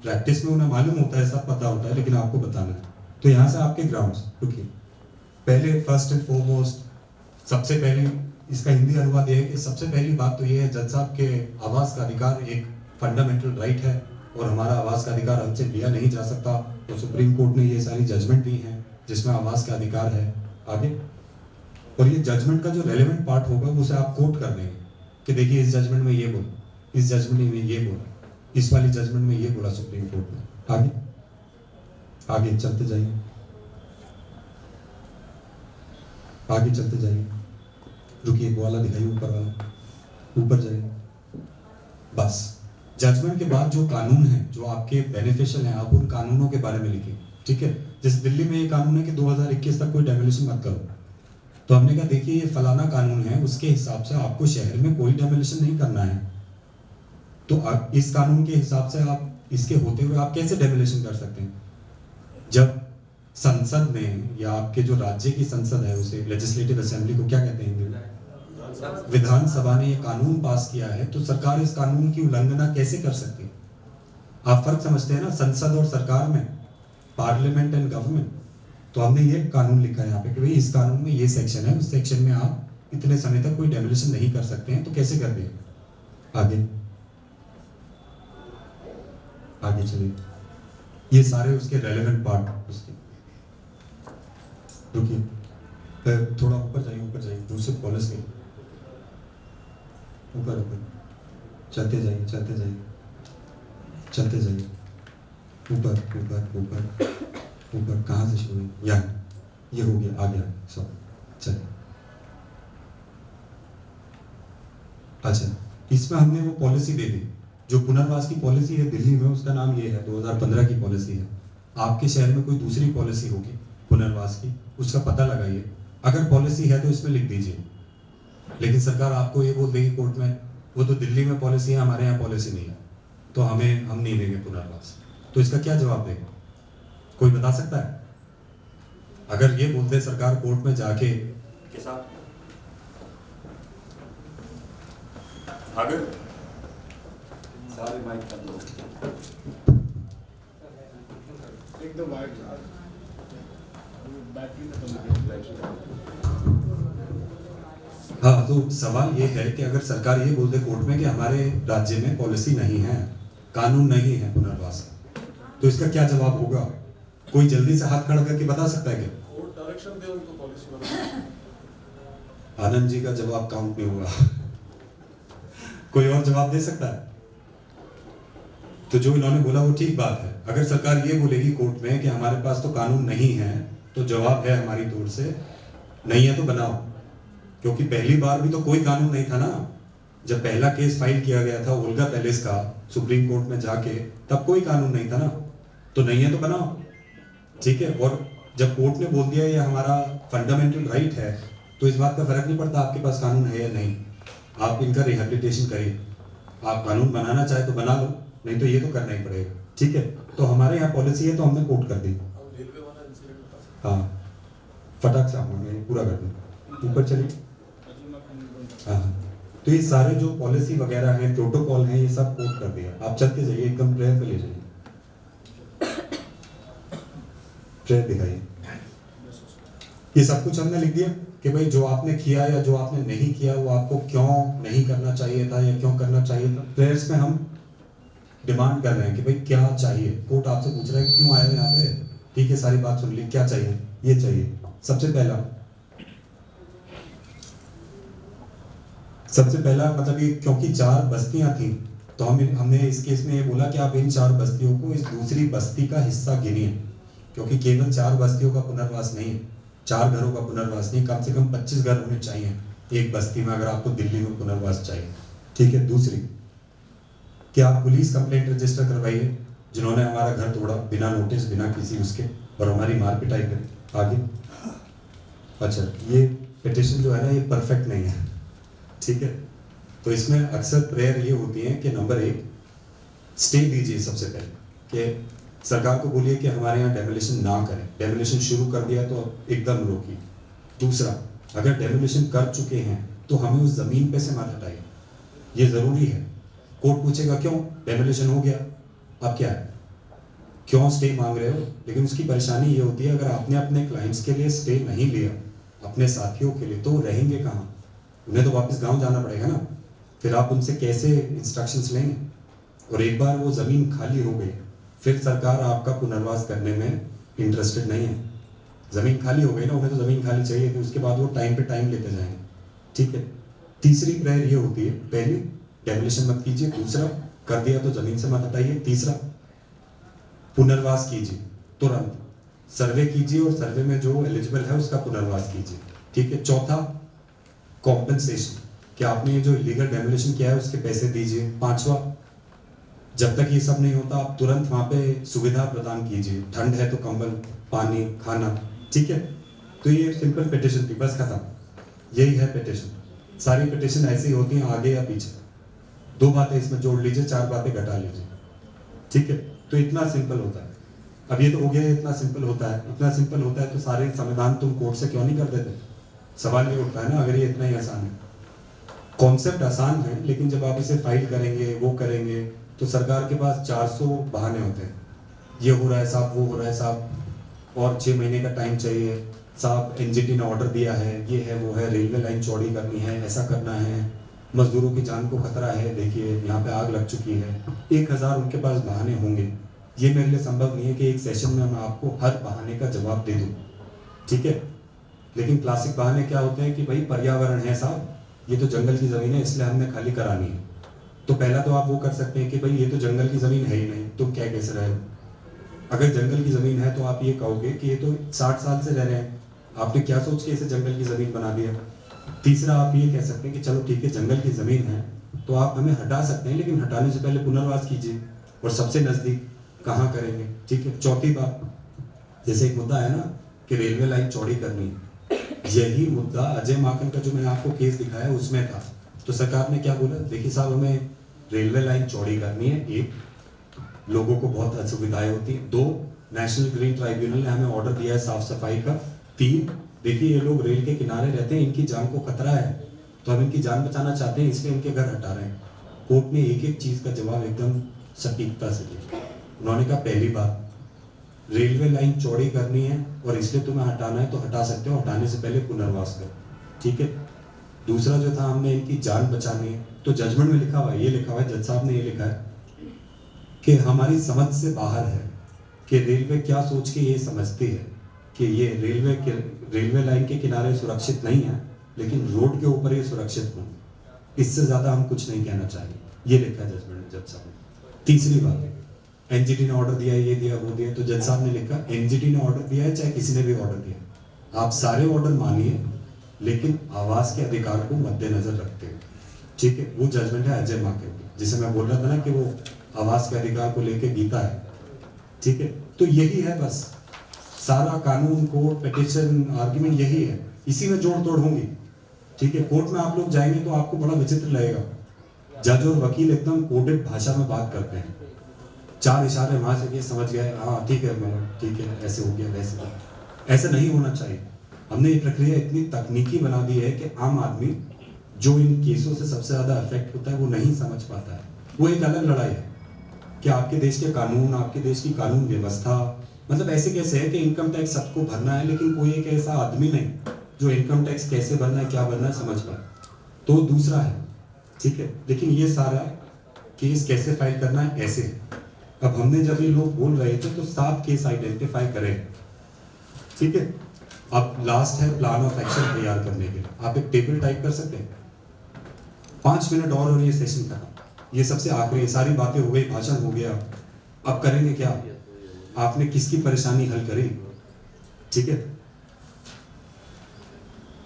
प्रैक्टिस में उन्हें मालूम होता है, सब पता होता है, लेकिन आपको बताना है। तो यहाँ से आपके ग्राउंड्स, रुकिए, पहले फर्स्ट एंड फॉरमोस्ट, सबसे पहले इसका हिंदी अनुवाद ये है कि सबसे पहली बात तो ये है, जज साहब के आवाज़ का अधिकार एक फंडामेंटल राइट है और हमारा आवाज़ का अधिकार हमसे लिया नहीं जा सकता। तो सुप्रीम कोर्ट ने ये सारी जजमेंट दी हैं जिसमें आवाज़ का अधिकार है। आगे, और ये जजमेंट का जो रेलेवेंट पार्ट होगा उसे आप कोट कर देंगे कि देखिए इस जजमेंट में ये बोला, इस जजमेंट में ये बोला, इस वाली जजमेंट में ये बोला सुप्रीम कोर्ट ने। आगे आगे चलते जाइए, आगे चलते जाइए, रुकिए, वो वाला दिखाइए, ऊपर वाला, ऊपर जाइए। बस जजमेंट के बाद जो कानून है जो आपके बेनिफिशियल हैं, आप उन कानूनों के बारे में लिखिए। ठीक है, जैसे दिल्ली में ये कानून है कि 2021 तक कोई डेमोलिशन मत करो, तो हमने कहा देखिए ये फलाना कानून है, उसके हिसाब से आपको शहर में कोई डेमोलिशन नहीं करना है। तो इस कानून के हिसाब से आप, इसके होते हुए आप कैसे डेमोलिशन कर सकते हैं। जब संसद में, या आपके जो राज्य की संसद है उसे लेजिस्लेटिव असेंबली को क्या कहते हैं, विधानसभा ने ये कानून पास किया है, तो सरकार इस कानून की उल्लंघना कैसे कर सकती है। आप फर्क समझते हैं ना संसद और सरकार में, पार्लियामेंट एंड गवर्नमेंट। तो हमने ये कानून लिखा है यहाँ पे कि भाई इस कानून में ये सेक्शन है, उस सेक्शन में आप इतने समय तक कोई डेमोलिशन नहीं कर सकते हैं, तो कैसे कर दें। आगे आगे चलिए, ये सारे उसके रेलेवेंट पार्ट उसके, रुकिए, थोड़ा ऊपर जाइए, दूसरे पॉलिसी ऊपर ऊपर चलते जाइए, चलते जाइए, चलते जाइए, ऊपर ऊपर ऊपर ऊपर, कहाँ से शुरू हुई, यहाँ, ये हो गया, आ गया, सब चलिए। अच्छा, इसमें हमने वो पॉलिसी दे दी जो पुनर्वास की पॉलिसी है दिल्ली में, उसका नाम ये है, 2015 की पॉलिसी है। आपके शहर में कोई दूसरी पॉलिसी होगी पुनर्वास की, उसका पता लगाइए, अगर पॉलिसी है तो इसमें लिख दीजिए। लेकिन सरकार आपको ये बोल देगी कोर्ट में, वो तो दिल्ली में पॉलिसी है, हमारे यहाँ पॉलिसी नहीं है, तो हम नहीं देंगे पुनर्वास। तो इसका क्या जवाब देंगे, कोई बता सकता है। अगर ये बोलते सरकार कोर्ट में जाके के साथ, अगर सारे माइक कर दो, एकदम हाँ, तो सवाल ये है कि अगर सरकार ये बोल दे कोर्ट में कि हमारे राज्य में पॉलिसी नहीं है, कानून नहीं है पुनर्वास, तो इसका क्या जवाब होगा। कोई जल्दी से हाथ खड़ा करके बता सकता है क्या। कोर्ट डायरेक्शन दे उनको पॉलिसी। आनंद जी का जवाब काउंट नहीं होगा। कोई और जवाब दे सकता है। तो जो इन्होंने बोला वो ठीक बात है। अगर सरकार ये बोलेगी कोर्ट में कि हमारे पास तो कानून नहीं है, तो जवाब है हमारी तरफ से, नहीं है तो बनाओ। क्योंकि पहली बार भी तो कोई कानून नहीं था ना, जब पहला केस फाइल किया गया था ओल्गा पैलेस का सुप्रीम कोर्ट में जाके, तब कोई कानून नहीं था ना, तो नहीं है तो बनाओ, ठीक है। और जब कोर्ट ने बोल दिया ये हमारा फंडामेंटल राइट है, तो इस बात का फर्क नहीं पड़ता आपके पास कानून है या नहीं, आप इनका रिहेबिलिटेशन करिए। आप कानून बनाना चाहे तो बना लो, नहीं तो ये तो करना ही पड़ेगा, ठीक है। तो हमारे यहाँ पॉलिसी है तो हमने कोर्ट कर दी। हाँ, फटाक से हमने पूरा कर दिया। ऊपर चलिए। हाँ, तो ये सारे जो पॉलिसी वगैरह हैं, प्रोटोकॉल हैं, ये सब कोट कर दिया। आप चलते जाइए, एकदम प्रेयर पे ले जाइए। प्रेयर दिखाइए। ये सब कुछ हमने लिख दिया कि भाई जो आपने किया या जो आपने नहीं किया वो आपको क्यों नहीं करना चाहिए था या क्यों करना चाहिए था। प्रेयर्स में हम डिमांड कर रहे हैं कि भाई क्या चाहिए। कोर्ट आपसे पूछ रहा है क्यों आए हो यहाँ पे, ठीक है, सारी बात सुन ली, क्या चाहिए, ये चाहिए। सबसे पहला मतलब ये क्योंकि 4 बस्तियां थी तो हमने इस केस में ये बोला कि आप इन 4 बस्तियों को इस दूसरी बस्ती का हिस्सा गिनिए, क्योंकि केवल 4 बस्तियों का पुनर्वास नहीं है, 4 घरों का पुनर्वास नहीं, कम से कम 25 घर होने चाहिए एक बस्ती में अगर आपको दिल्ली में पुनर्वास चाहिए, ठीक है। दूसरी कि आप पुलिस कंप्लेंट रजिस्टर करवाइए जिन्होंने हमारा घर तोड़ा बिना नोटिस बिना किसी उसके और हमारी मार पिटाई करी। आगे अच्छा, ये पिटिशन जो है ना ये परफेक्ट नहीं है, ठीक है। तो इसमें अक्सर प्रेयर ये होती है कि नंबर 1 स्टे दीजिए सबसे पहले, कि सरकार को बोलिए कि हमारे यहाँ डेमोलिशन ना करें, डेमोलिशन शुरू कर दिया तो एकदम रोकिए। दूसरा, अगर डेमोलिशन कर चुके हैं तो हमें उस जमीन पे से मत हटाइए, ये जरूरी है। कोर्ट पूछेगा क्यों, डेमोलिशन हो गया, अब क्या है, क्यों स्टे मांग रहे हो। लेकिन उसकी परेशानी ये होती है अगर आपने अपने क्लाइंट्स के लिए स्टे नहीं लिया, अपने साथियों के लिए, तो वो रहेंगे कहाँ, उन्हें तो वापस गांव जाना पड़ेगा ना, फिर आप उनसे कैसे इंस्ट्रक्शंस लेंगे। और एक बार वो ज़मीन खाली हो गई फिर सरकार आपका पुनर्वास करने में इंटरेस्टेड नहीं है। ज़मीन खाली हो गई ना, उन्हें तो ज़मीन खाली चाहिए कि उसके बाद वो टाइम पे टाइम लेते जाएंगे, ठीक है। तीसरी प्रेयर ये होती है, पहली डेमोलिशन मत कीजिए, दूसरा कर दिया तो ज़मीन से मत हटाइए, तीसरा पुनर्वास कीजिए, तुरंत सर्वे कीजिए और सर्वे में जो एलिजिबल है उसका पुनर्वास कीजिए, ठीक है। चौथा कॉम्पेंसेशन, कि आपने ये जो इलीगल डेमोलिशन किया है उसके पैसे दीजिए। पांचवा, जब तक ये सब नहीं होता आप तुरंत वहां पे सुविधा प्रदान कीजिए, ठंड है तो कंबल, पानी, खाना, ठीक है। तो ये सिंपल पिटिशन थी, बस खत्म, यही है पिटिशन। सारी पिटिशन ऐसी होती हैं, आगे या पीछे 2 बातें इसमें जोड़ लीजिए, 4 बातें घटा लीजिए, ठीक है। तो इतना सिंपल होता है। अब ये तो हो गया, इतना सिंपल होता है, इतना सिंपल होता है तो सारे संविधान तुम कोर्ट से क्यों नहीं कर देते। सवाल ये उठता है ना, अगर ये इतना ही आसान है, कॉन्सेप्ट आसान है, लेकिन जब आप इसे फाइल करेंगे वो करेंगे तो सरकार के पास 400 बहाने होते हैं। ये हो रहा है साहब, वो हो रहा है साहब, और 6 महीने का टाइम चाहिए साहब, एनजीटी ने ऑर्डर दिया है, ये है वो है, रेलवे लाइन चौड़ी करनी है, ऐसा करना है, मजदूरों की जान को खतरा है, देखिए यहाँ पे आग लग चुकी है। 1000 उनके पास बहाने होंगे। ये मेरे लिए संभव नहीं है कि एक सेशन में मैं आपको हर बहाने का जवाब दे दूँ, ठीक है। लेकिन क्लासिक बहाने क्या होते हैं कि भाई पर्यावरण है साहब, ये तो जंगल की ज़मीन है इसलिए हमने खाली करानी है। तो पहला तो आप वो कर सकते हैं कि भाई ये तो जंगल की ज़मीन है ही नहीं, तुम क्या कैसे रहे हो। अगर जंगल की ज़मीन है तो आप ये कहोगे कि ये तो 60 साल से रह रहे हैं, आपने क्या सोच के इसे जंगल की ज़मीन बना दिया। तीसरा, आप ये कह सकते हैं कि चलो ठीक है जंगल की ज़मीन है तो आप हमें हटा सकते हैं, लेकिन हटाने से पहले पुनर्वास कीजिए, और सबसे नज़दीक कहाँ करेंगे, ठीक है। चौथी बात, जैसे एक मुद्दा है ना कि रेलवे लाइन चौड़ी करनी है, यही मुद्दा अजय माकन का जो मैंने आपको केस दिखाया उसमें था। तो सरकार ने क्या बोला, देखिए साहब हमें रेलवे लाइन चौड़ी करनी है, 1 लोगों को बहुत असुविधाएं होती हैं, 2 नेशनल ग्रीन ट्राइब्यूनल ने हमें ऑर्डर दिया है साफ सफाई का, 3 देखिए ये लोग रेल के किनारे रहते हैं, इनकी जान को खतरा है तो हम इनकी जान बचाना चाहते हैं इसलिए इनके घर हटा रहे हैं। कोर्ट ने एक एक चीज का जवाब एकदम सटीकता से दिया। उन्होंने कहा पहली बात, रेलवे लाइन चौड़ी करनी है और इसलिए तुम्हें हटाना है तो हटा सकते हो, हटाने से पहले पुनर्वास करो, ठीक है। दूसरा जो था, हमने इनकी जान बचानी है, तो जजमेंट में लिखा हुआ है, ये लिखा हुआ है, जज साहब ने ये लिखा है कि हमारी समझ से बाहर है कि रेलवे क्या सोच के ये समझती है कि ये रेलवे लाइन के किनारे सुरक्षित नहीं है, लेकिन रोड के ऊपर ये सुरक्षित हो। इससे ज्यादा हम कुछ नहीं कहना चाहिए, ये लिखा है जजमेंट में जज साहब ने। तीसरी बात, एनजीटी ने ऑर्डर दिया, ये दिया वो दिया, तो जज साहब ने लिखा एनजीटी ने ऑर्डर दिया है चाहे किसी ने भी ऑर्डर दिया, आप सारे ऑर्डर मानिए लेकिन आवास के अधिकार को मद्देनजर रखते हुए, ठीक है। वो जजमेंट है अजय माकन की, जिसे मैं बोल रहा था ना कि वो आवास के अधिकार को लेके गीता है, ठीक है। तो यही है बस, सारा कानून, कोर्ट, पिटिशन, आर्ग्यूमेंट यही है, इसी में जोड़ तोड़ होंगी, ठीक है। कोर्ट में आप लोग जाएंगे तो आपको बड़ा विचित्र लगेगा, जज और वकील एकदम कोडेड भाषा में बात करते हैं, 4 इशारे वहां से समझ गए, हाँ ठीक है मैडम, ठीक है, ऐसे हो गया वैसे हो, ऐसा नहीं होना चाहिए। हमने ये प्रक्रिया इतनी तकनीकी बना दी है कि आम आदमी जो इन केसों से सबसे ज्यादा अफेक्ट होता है वो नहीं समझ पाता है। वो एक अलग लड़ाई है कि आपके देश के कानून, आपके देश की कानून व्यवस्था, मतलब ऐसे कैसे है कि इनकम टैक्स सबको भरना है, लेकिन कोई एक ऐसा आदमी नहीं जो इनकम टैक्स कैसे भरना है, क्या भरना है समझ पाए। तो दूसरा है, ठीक है, लेकिन ये सारा केस कैसे फाइल करना है ऐसे है। अब हमने जब ये लोग बोल रहे थे तो 7 केस आइडेंटिफाई करे, ठीक है। अब लास्ट है प्लान ऑफ एक्शन तैयार करने के लिए, आप एक टेबल टाइप कर सकते हैं। 5 मिनट और ये सेशन खत्म, ये सबसे आखिरी, सारी बातें हो गई, भाषण हो गया। अब करेंगे क्या, आपने किसकी परेशानी हल करी, ठीक है।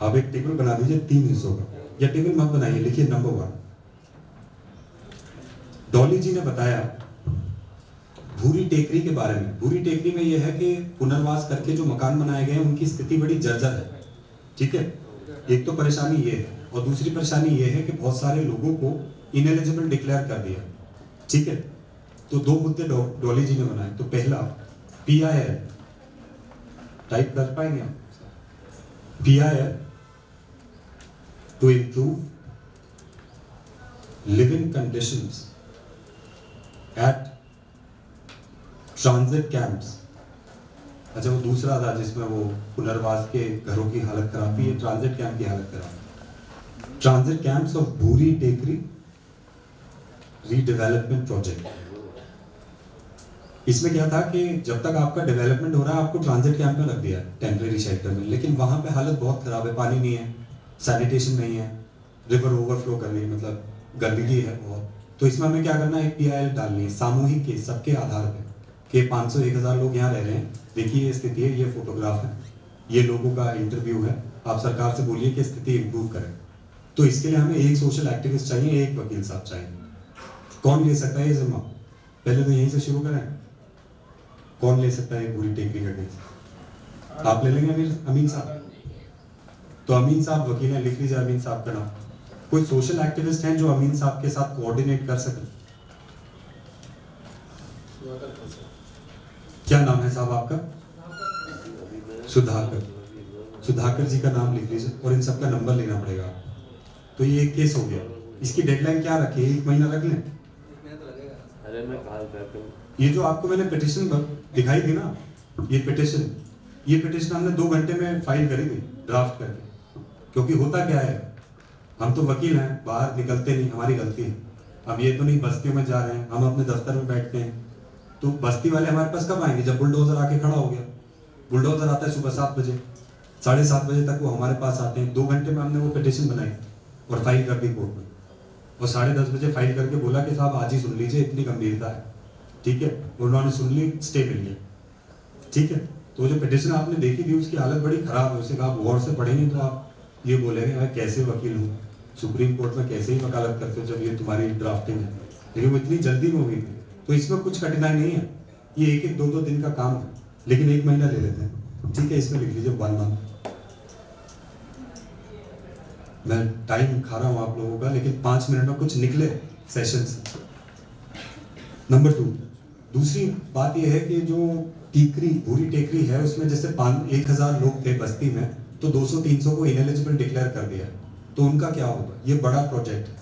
आप एक टेबल बना दीजिए 3 हिस्सों का, या टेबल मत बनाइए, लिखिए नंबर 1। डॉली जी ने बताया भूरी टेकरी के बारे में। भूरी टेकरी में यह है कि पुनर्वास करके जो मकान बनाए गए हैं उनकी स्थिति बड़ी जर्जर है, ठीक है। एक तो परेशानी ये है, और दूसरी परेशानी ये है कि बहुत सारे लोगों को इनएलिजिबल डिक्लेयर कर दिया, ठीक है। तो 2 मुद्दे डॉली जी ने बनाए। तो पहला PIL टाइप कर पाएंगे आप, PIL to improve living conditions at transit camps. अच्छा, वो दूसरा था जिसमें वो पुनर्वास के घरों की हालत खराब थी, ये ट्रांजिट कैंप की हालत खराब। ट्रांजिट कैंप्स ऑफ भूरी टेकरी रीडेवलपमेंट प्रोजेक्ट। इसमें क्या था कि जब तक आपका डेवलपमेंट हो रहा है आपको ट्रांजिट कैंप में रख दिया टेम्परेरी शेल्टर में, लेकिन वहां पे हालत बहुत खराब है, पानी नहीं है, सैनिटेशन नहीं है, रिवर ओवरफ्लो कर रही है, मतलब गंदगी है बहुत। तो इसमें हमें क्या करना है, PIL डालनी है सामूहिक के सबके आधार पे कि 500-1000 लोग यहाँ रह रहे हैं, देखिए ये स्थिति है, ये फोटोग्राफ है, ये लोगों का इंटरव्यू है, आप सरकार से बोलिए कि स्थिति इंप्रूव करें। तो इसके लिए हमें एक सोशल एक्टिविस्ट चाहिए, एक वकील साहब चाहिए। कौन ले सकता है ये जिम्मा, पहले तो यहीं से शुरू करें। कौन ले सकता है पूरी टेकरी का केस, आप ले लेंगे अमीन साहब। तो अमीन साहब वकील हैं, लिख लीजिए अमीन साहब का नाम। कोई सोशल एक्टिविस्ट हैं जो अमीन साहब के साथ कोऑर्डिनेट कर सके? क्या नाम है साहब आपका? सुधाकर। सुधाकर जी का नाम लिख लीजिए और इन सबका नंबर लेना पड़ेगा। तो ये एक केस हो गया, इसकी डेडलाइन क्या रखी है, 1 महीना रख लें। ये जो आपको मैंने पिटिशन दिखाई थी ना, ये पिटिशन हमने 2 घंटे में फाइल करी थी ड्राफ्ट करके। क्योंकि होता क्या है, हम तो वकील हैं, बाहर निकलते नहीं, हमारी गलती है। अब ये तो नहीं बस्तियों में जा रहे हैं, हम अपने दफ्तर में बैठते हैं, तो बस्ती वाले हमारे पास कब आएंगे, जब बुलडोजर आके खड़ा हो गया। बुलडोजर आता है सुबह 7 बजे, 7:30 बजे तक वो हमारे पास आते हैं। 2 घंटे में हमने वो पिटिशन बनाई और फाइल कर दी कोर्ट में, और 10:30 बजे फाइल करके बोला कि साहब आज ही सुन लीजिए, इतनी गंभीरता है, ठीक है। उन्होंने सुन ली, स्टे मिल गया, ठीक है। तो जो पिटिशन आपने देखी थी उसकी हालत बड़ी खराब है, उसे कहा आप गौर से पढ़ेंगे तो आप ये बोलेंगे मैं कैसे वकील हूँ, सुप्रीम कोर्ट में कैसे ही वकालत करते हो जब ये तुम्हारी ड्राफ्टिंग है। लेकिन वो इतनी जल्दी में हो गई थी, तो इसमें कुछ कठिनाई नहीं है, ये 1-2 दिन का काम है, लेकिन 1 महीना ले लेते हैं, ठीक है। इसमें लिख लीजिए 1 मंथ। मैं टाइम खा रहा हूँ आप लोगों का, लेकिन 5 मिनट में कुछ निकले सेशन से। नंबर 2, दूसरी बात यह है कि जो टीकरी भूरी टेकरी है उसमें जैसे 1000 लोग थे बस्ती में, तो 200-300 को इनएलिजिबल डिक्लेयर कर दिया। तो उनका क्या होगा, ये बड़ा प्रोजेक्ट है,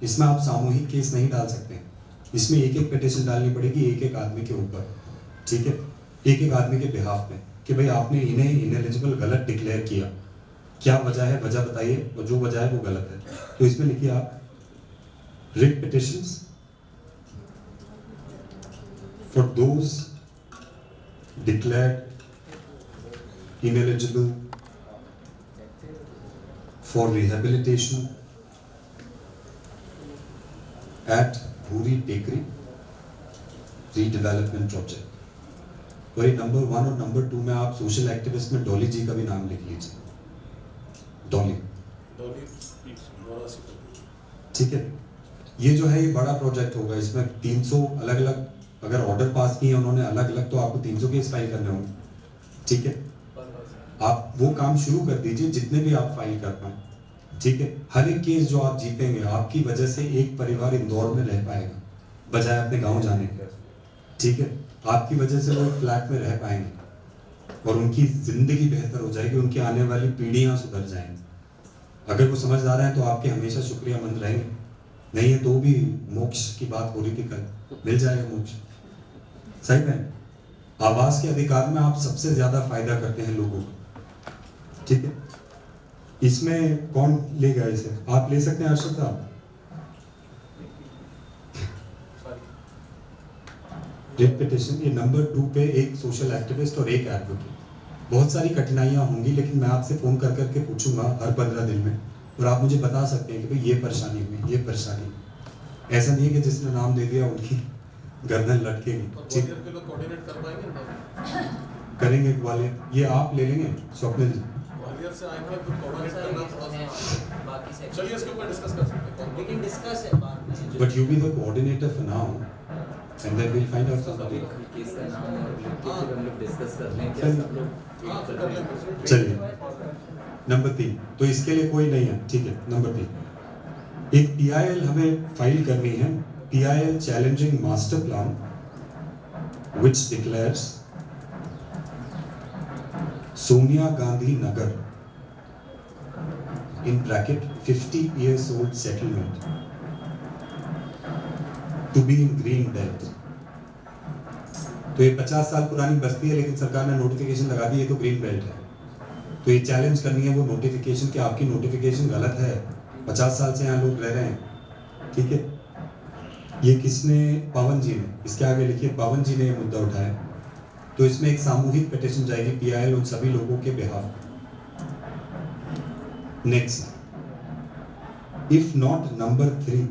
इसमें आप सामूहिक केस नहीं डाल सकते, इसमें एक पिटिशन डालनी पड़ेगी एक आदमी के ऊपर, ठीक है, एक आदमी के बिहाफ में, कि भाई आपने इन्हें इनएलिजिबल गलत डिक्लेयर किया, क्या वजह है, वजह बताइए, और जो वजह है वो गलत है। तो इसमें लिखिए आप writ petitions for those declared ineligible for rehabilitation at Bhuri Tekri redevelopment project। और ये नंबर 1 और नंबर 2 में आप सोशल एक्टिविस्ट में डॉली जी का भी नाम लिख लीजिए, डॉली, ठीक है। ये जो है ये बड़ा प्रोजेक्ट होगा, इसमें 300 अलग अलग अगर ऑर्डर पास किए उन्होंने अलग अलग, तो आपको 300 केस फाइल करने होंगे, ठीक है। आप वो काम शुरू कर दीजिए जितने भी आप फाइल कर पाए, ठीक है। हर एक केस जो आप जीतेंगे आपकी वजह से एक परिवार इंदौर में रह पाएगा बजाय अपने गांव जाने के, ठीक है। आपकी वजह से वो फ्लैट में रह पाएंगे और उनकी जिंदगी बेहतर हो जाएगी, उनकी आने वाली पीढ़ियां सुधर जाएंगी। अगर वो समझदार हैं तो आपके हमेशा शुक्रियामंद रहेंगे, नहीं है तो भी मोक्ष की बात हो रही थी कल, मिल जाएगा मोक्ष, सही है। आवास के अधिकार में आप सबसे ज्यादा फायदा करते हैं लोगों को, ठीक है। इसमें कौन लेगा इसे? आप ले सकते हैं अर्शद साहब। रिट पिटिशन, ये नंबर 2 पे एक सोशल एक्टिविस्ट और एक एडवोकेट। बहुत सारी कठिनाइयां होंगी, लेकिन मैं आपसे फोन कर करके पूछूंगा हर 15 दिन में, और आप मुझे बता सकते हैं कि भाई ये परेशानी हुई, ये परेशानी। ऐसा नहीं है कि जिसने नाम दे दिया उनकी गर्दन लटकेगी, ठीक है। कोऑर्डिनेट कर पाएंगे ना? करेंगे ग्वालियर, ये आप ले लेंगे स्वप्निल जी। ग्वालियर से आएंगे तो कोऑर्डिनेट करना थोड़ा सा, बाकी से चलिए इसके ऊपर डिस्कस कर सकते हैं। लेकिन डिस्कस है बाद में। But you be the coordinator for now, and then we'll find out somebody. Case का नाम और फिर हम लोग डिस्कस कर लेंगे चलिए। सब लोग। हाँ, कर लेंगे। चलिए नंबर 3, तो इसके लिए कोई नहीं है, ठीक है। नंबर 3, एक PIL हमें फाइल करनी है, PIL challenging master plan which declares Sonia Gandhi Nagar in bracket 50 years old settlement to be in green belt। तो ये 50 साल पुरानी बस्ती है, लेकिन सरकार ने नोटिफिकेशन लगा दी है तो ग्रीन बेल्ट है। तो ये चैलेंज करनी है वो नोटिफिकेशन कि आपकी नोटिफिकेशन गलत है, 50 साल से यहाँ लोग रह रहे हैं, ठीक है। ये किसने? पवन जी ने। इसके आगे लिखिए पवन जी ने ये मुद्दा उठाया। तो इसमें एक सामूहिक पिटीशन जाएगी PIL उन सभी लोगों के behalf. Next, if not number 3,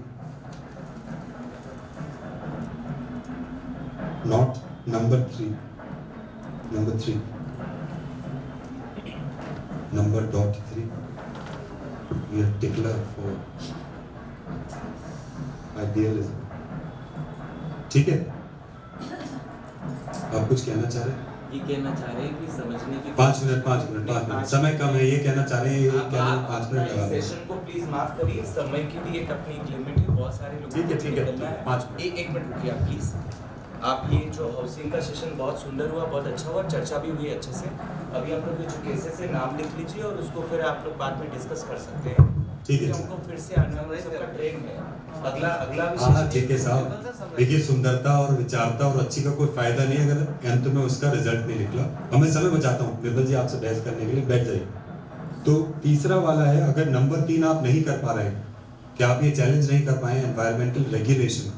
not number 3, number 3, number dot 3, we are tickler for idealism, ठीक है। आप कुछ कहना चाह रहे हैं? ये कहना चाह रहे हैं कि समझने की 5 मिनट समय कम है, ये कहना चाह रहे हैं, ये कहना 5 मिनट लगा दें। सेशन को प्लीज माफ करिए, समय की भी एक अपनी एक लिमिट है, बहुत सारे लोग ठीक है, निकलना है। 5 मिनट। एक मिनट रुकिए आप प्लीज। आप ये जो हाउसिंग का सेशन बहुत सुंदर हुआ, बहुत अच्छा हुआ, चर्चा भी हुई अच्छे से। अभी आप लोग जो केसेस से नाम लिख लीजिए और उसको फिर आप लोग बाद में डिस्कस कर सकते हैं। ठीक है। हमको फिर से आना है, सबका ट्रेन में अगला हाँ ठीक है साहब। देखिए, सुंदरता और विचारता और अच्छी का कोई फायदा नहीं अगर अंत में उसका रिजल्ट नहीं निकला। अब मैं समय बचाता हूँ निर्मल जी आपसे बहस करने के लिए, बैठ जाइए। तो तीसरा वाला है, अगर नंबर 3 आप नहीं कर पा रहे कि आप ये चैलेंज नहीं कर पाए एनवायरमेंटल रेगुलेशन,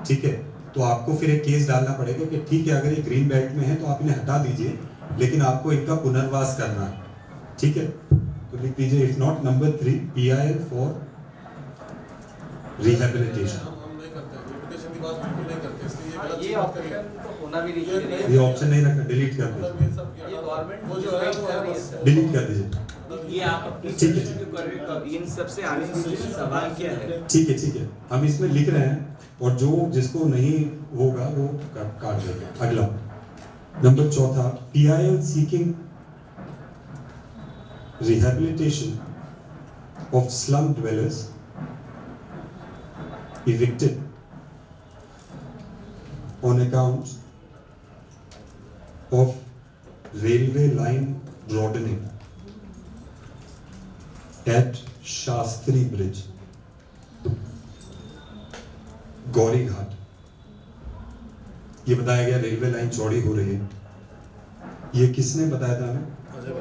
ठीक है, तो आपको फिर एक केस डालना पड़ेगा कि ठीक है अगर ये ग्रीन बेल्ट में है तो आप इन्हें हटा दीजिए, लेकिन आपको इनका पुनर्वास करना है, ठीक है। तो लिख दीजिए if not number 3 PIL for rehabilitation. हम नहीं करते, रिपीटेशन की बात बिल्कुल नहीं करते, इसलिए ये गलत ये बात करिए। ऑप्शन तो होना भी नहीं चाहिए। ये ऑप्शन नहीं रखना, डिलीट कर मतलब दीजिए, ये सब ये गवर्नमेंट वो जो है वो है बस। डिलीट कर दीजिए। ये आप अपनी ठीक है। सेशन जो कर रहे हो, इन सब से आने दीजिए। सवाल क्या है? ठीक है, हम इसमें लिख रहे हैं और जो जिसको नहीं होगा वो काट देगा। अगला number 4 PIL seeking rehabilitation of slum dwellers evicted on account of railway line broadening at Shastri Bridge, Gauri Ghat. ये बताया गया रेलवे लाइन चौड़ी हो रही है। ये किसने बताया था हमें? अजय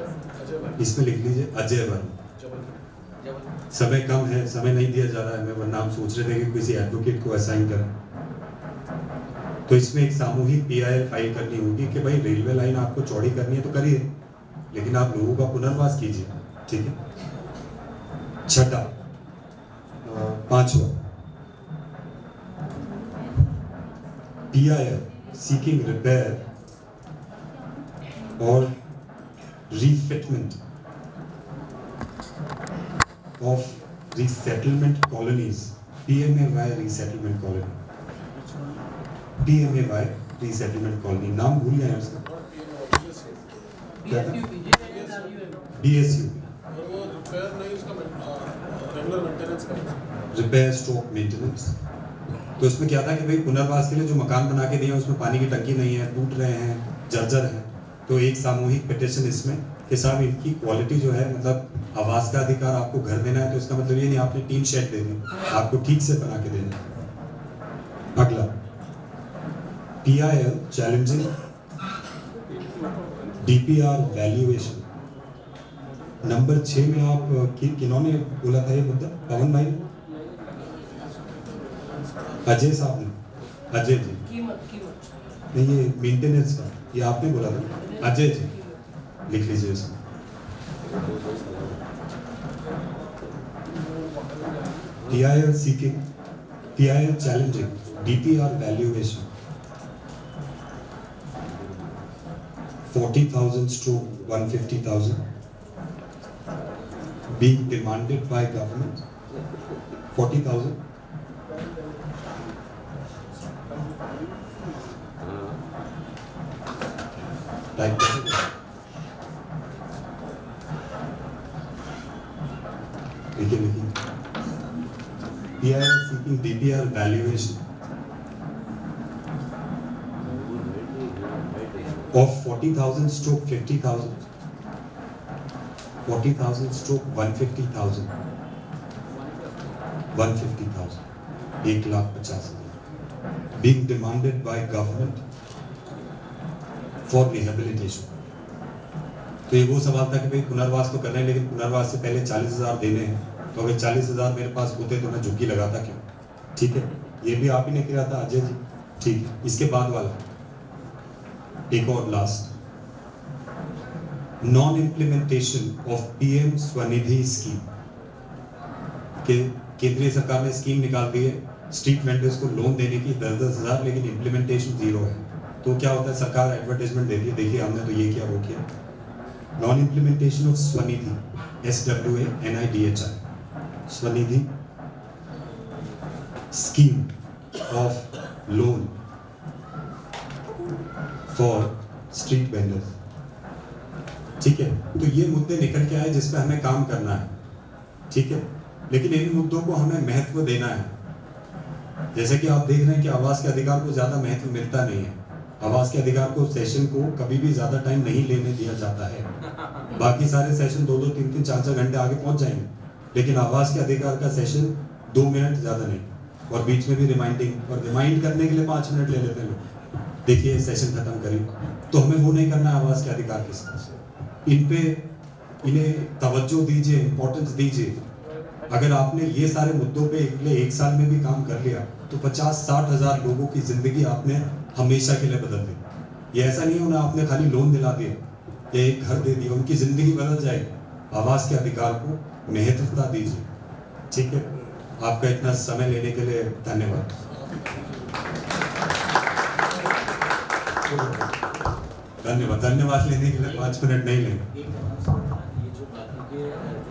भाई इसमें लिख लीजिए अजय वर्मा। समय कम है, समय नहीं दिया जा रहा है, मैं वरना हम सोच रहे थे कि किसी एडवोकेट को असाइन करें। तो इसमें एक सामूहिक PIL फाइल करनी होगी कि भाई रेलवे लाइन आपको चौड़ी करनी है तो करिए, लेकिन आप लोगों का पुनर्वास कीजिए, ठीक है। 5वां PIL seeking repair or refitment of resettlement colonies, PMAY resettlement colony, PMAY resettlement colony, नाम भूल गए हैं उसका, क्या था? DSU, और वो रिपेयर नहीं, उसका रेगुलर मेंटेनेंस करना। Repair stroke maintenance. तो इसमें क्या था कि भाई पुनर्वास के लिए जो मकान बना के दिए हैं उसमें पानी की टंकी नहीं है, टूट रहे हैं, जर्जर हैं। तो एक सामूहिक पिटिशन इसमें कि साहब इनकी क्वालिटी जो है, मतलब आवास का अधिकार आपको घर देना है तो इसका मतलब ये नहीं आपने टीन शेड दे दी, आपको ठीक से बना के देना। अगला PIL challenging DPR valuation. Number 6 में आप किन्होंने बोला था ये मुद्दा? पवन भाई, अजय साहब ने, अजय जी नहीं, ये मेंटेनेंस का ये आपने बोला था, अजय जी लिख लीजिए इसमें। TIL seeking, TIL challenging, DPR valuation 40,000-150,000 being demanded by government. 40,000. Like that. लिखिए। TIL seeking DPR valuation of 40,000-50,000, 40,000-150,000, 150,000, 1,50,000 being demanded by government for rehabilitation. तो ये वो सवाल था कि भाई पुनर्वास तो करना है, लेकिन पुनर्वास से पहले 40,000 देने हैं, तो अगर 40,000 मेरे पास होते तो मैं झुग्गी लगाता क्यों? ठीक है, ये भी आप ही ने किया था अजय जी। ठीक है, इसके बाद वाला एक और last, non implementation of PM Svanidhi scheme के केंद्रीय सरकार ने स्कीम निकाल दी है स्ट्रीट वेंडर्स को लोन देने की 10,000, लेकिन इम्प्लीमेंटेशन 0 है। तो क्या होता है, सरकार एडवर्टाइजमेंट देती है, देखिए हमने तो ये किया वो किया। Non implementation of Svanidhi, SWANIDHI, Svanidhi scheme of loan for street vendors. ठीक है, तो ये मुद्दे निकल के आए जिस पे हमें काम करना है। ठीक है, लेकिन इन मुद्दों को हमें महत्व देना है। जैसे कि आप देख रहे हैं कि आवास के अधिकार को ज्यादा महत्व मिलता नहीं है। आवास के अधिकार को सेशन को कभी भी ज्यादा टाइम नहीं लेने दिया जाता है। बाकी सारे सेशन 2-2, 3-3, 4-4 घंटे आगे पहुंच जाएंगे, लेकिन आवास के अधिकार का सेशन 2 मिनट ज्यादा नहीं, और बीच में भी रिमाइंडिंग, और रिमाइंड करने के लिए 5 मिनट ले लेते हैं लोग, देखिए सेशन खत्म करिए। तो हमें वो नहीं करना है आवास के अधिकार के साथ। इन पे इन्हें तवज्जो दीजिए, इंपॉर्टेंस दीजिए। अगर आपने ये सारे मुद्दों पे अगले 1 साल में भी काम कर लिया तो 50-60 हज़ार लोगों की जिंदगी आपने हमेशा के लिए बदल दी। ये ऐसा नहीं होना आपने खाली लोन दिला दिया या एक घर दे दिया, उनकी जिंदगी बदल जाएगी। आवास के अधिकार को महत्वता दीजिए। ठीक है, आपका इतना समय लेने के लिए धन्यवाद। धन्यवाद, धन्यवाद लेने के लिए 5 मिनट नहीं लेंगे। ये जो बाकी के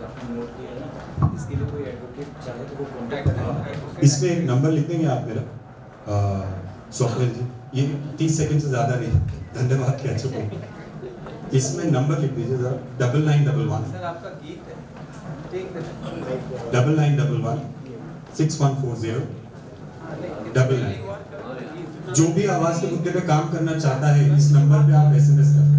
आपने नोट किया है ना, इसके लिए कोई एडवोकेट चाहे तो वो कांटेक्ट करें। इसमें एक नंबर लिख देंगे आप मेरा, सॉफ्टवेयर जी, ये 30 सेकंड से ज़्यादा नहीं। धन्यवाद, क्या चुके इसमें नंबर लिख दीजिए जरा, 9911 सर आपका गीत है, ठीक है, 9911 6140 99। जो भी आवाज के मुद्दे पे काम करना चाहता है इस नंबर पे आप SMS करें।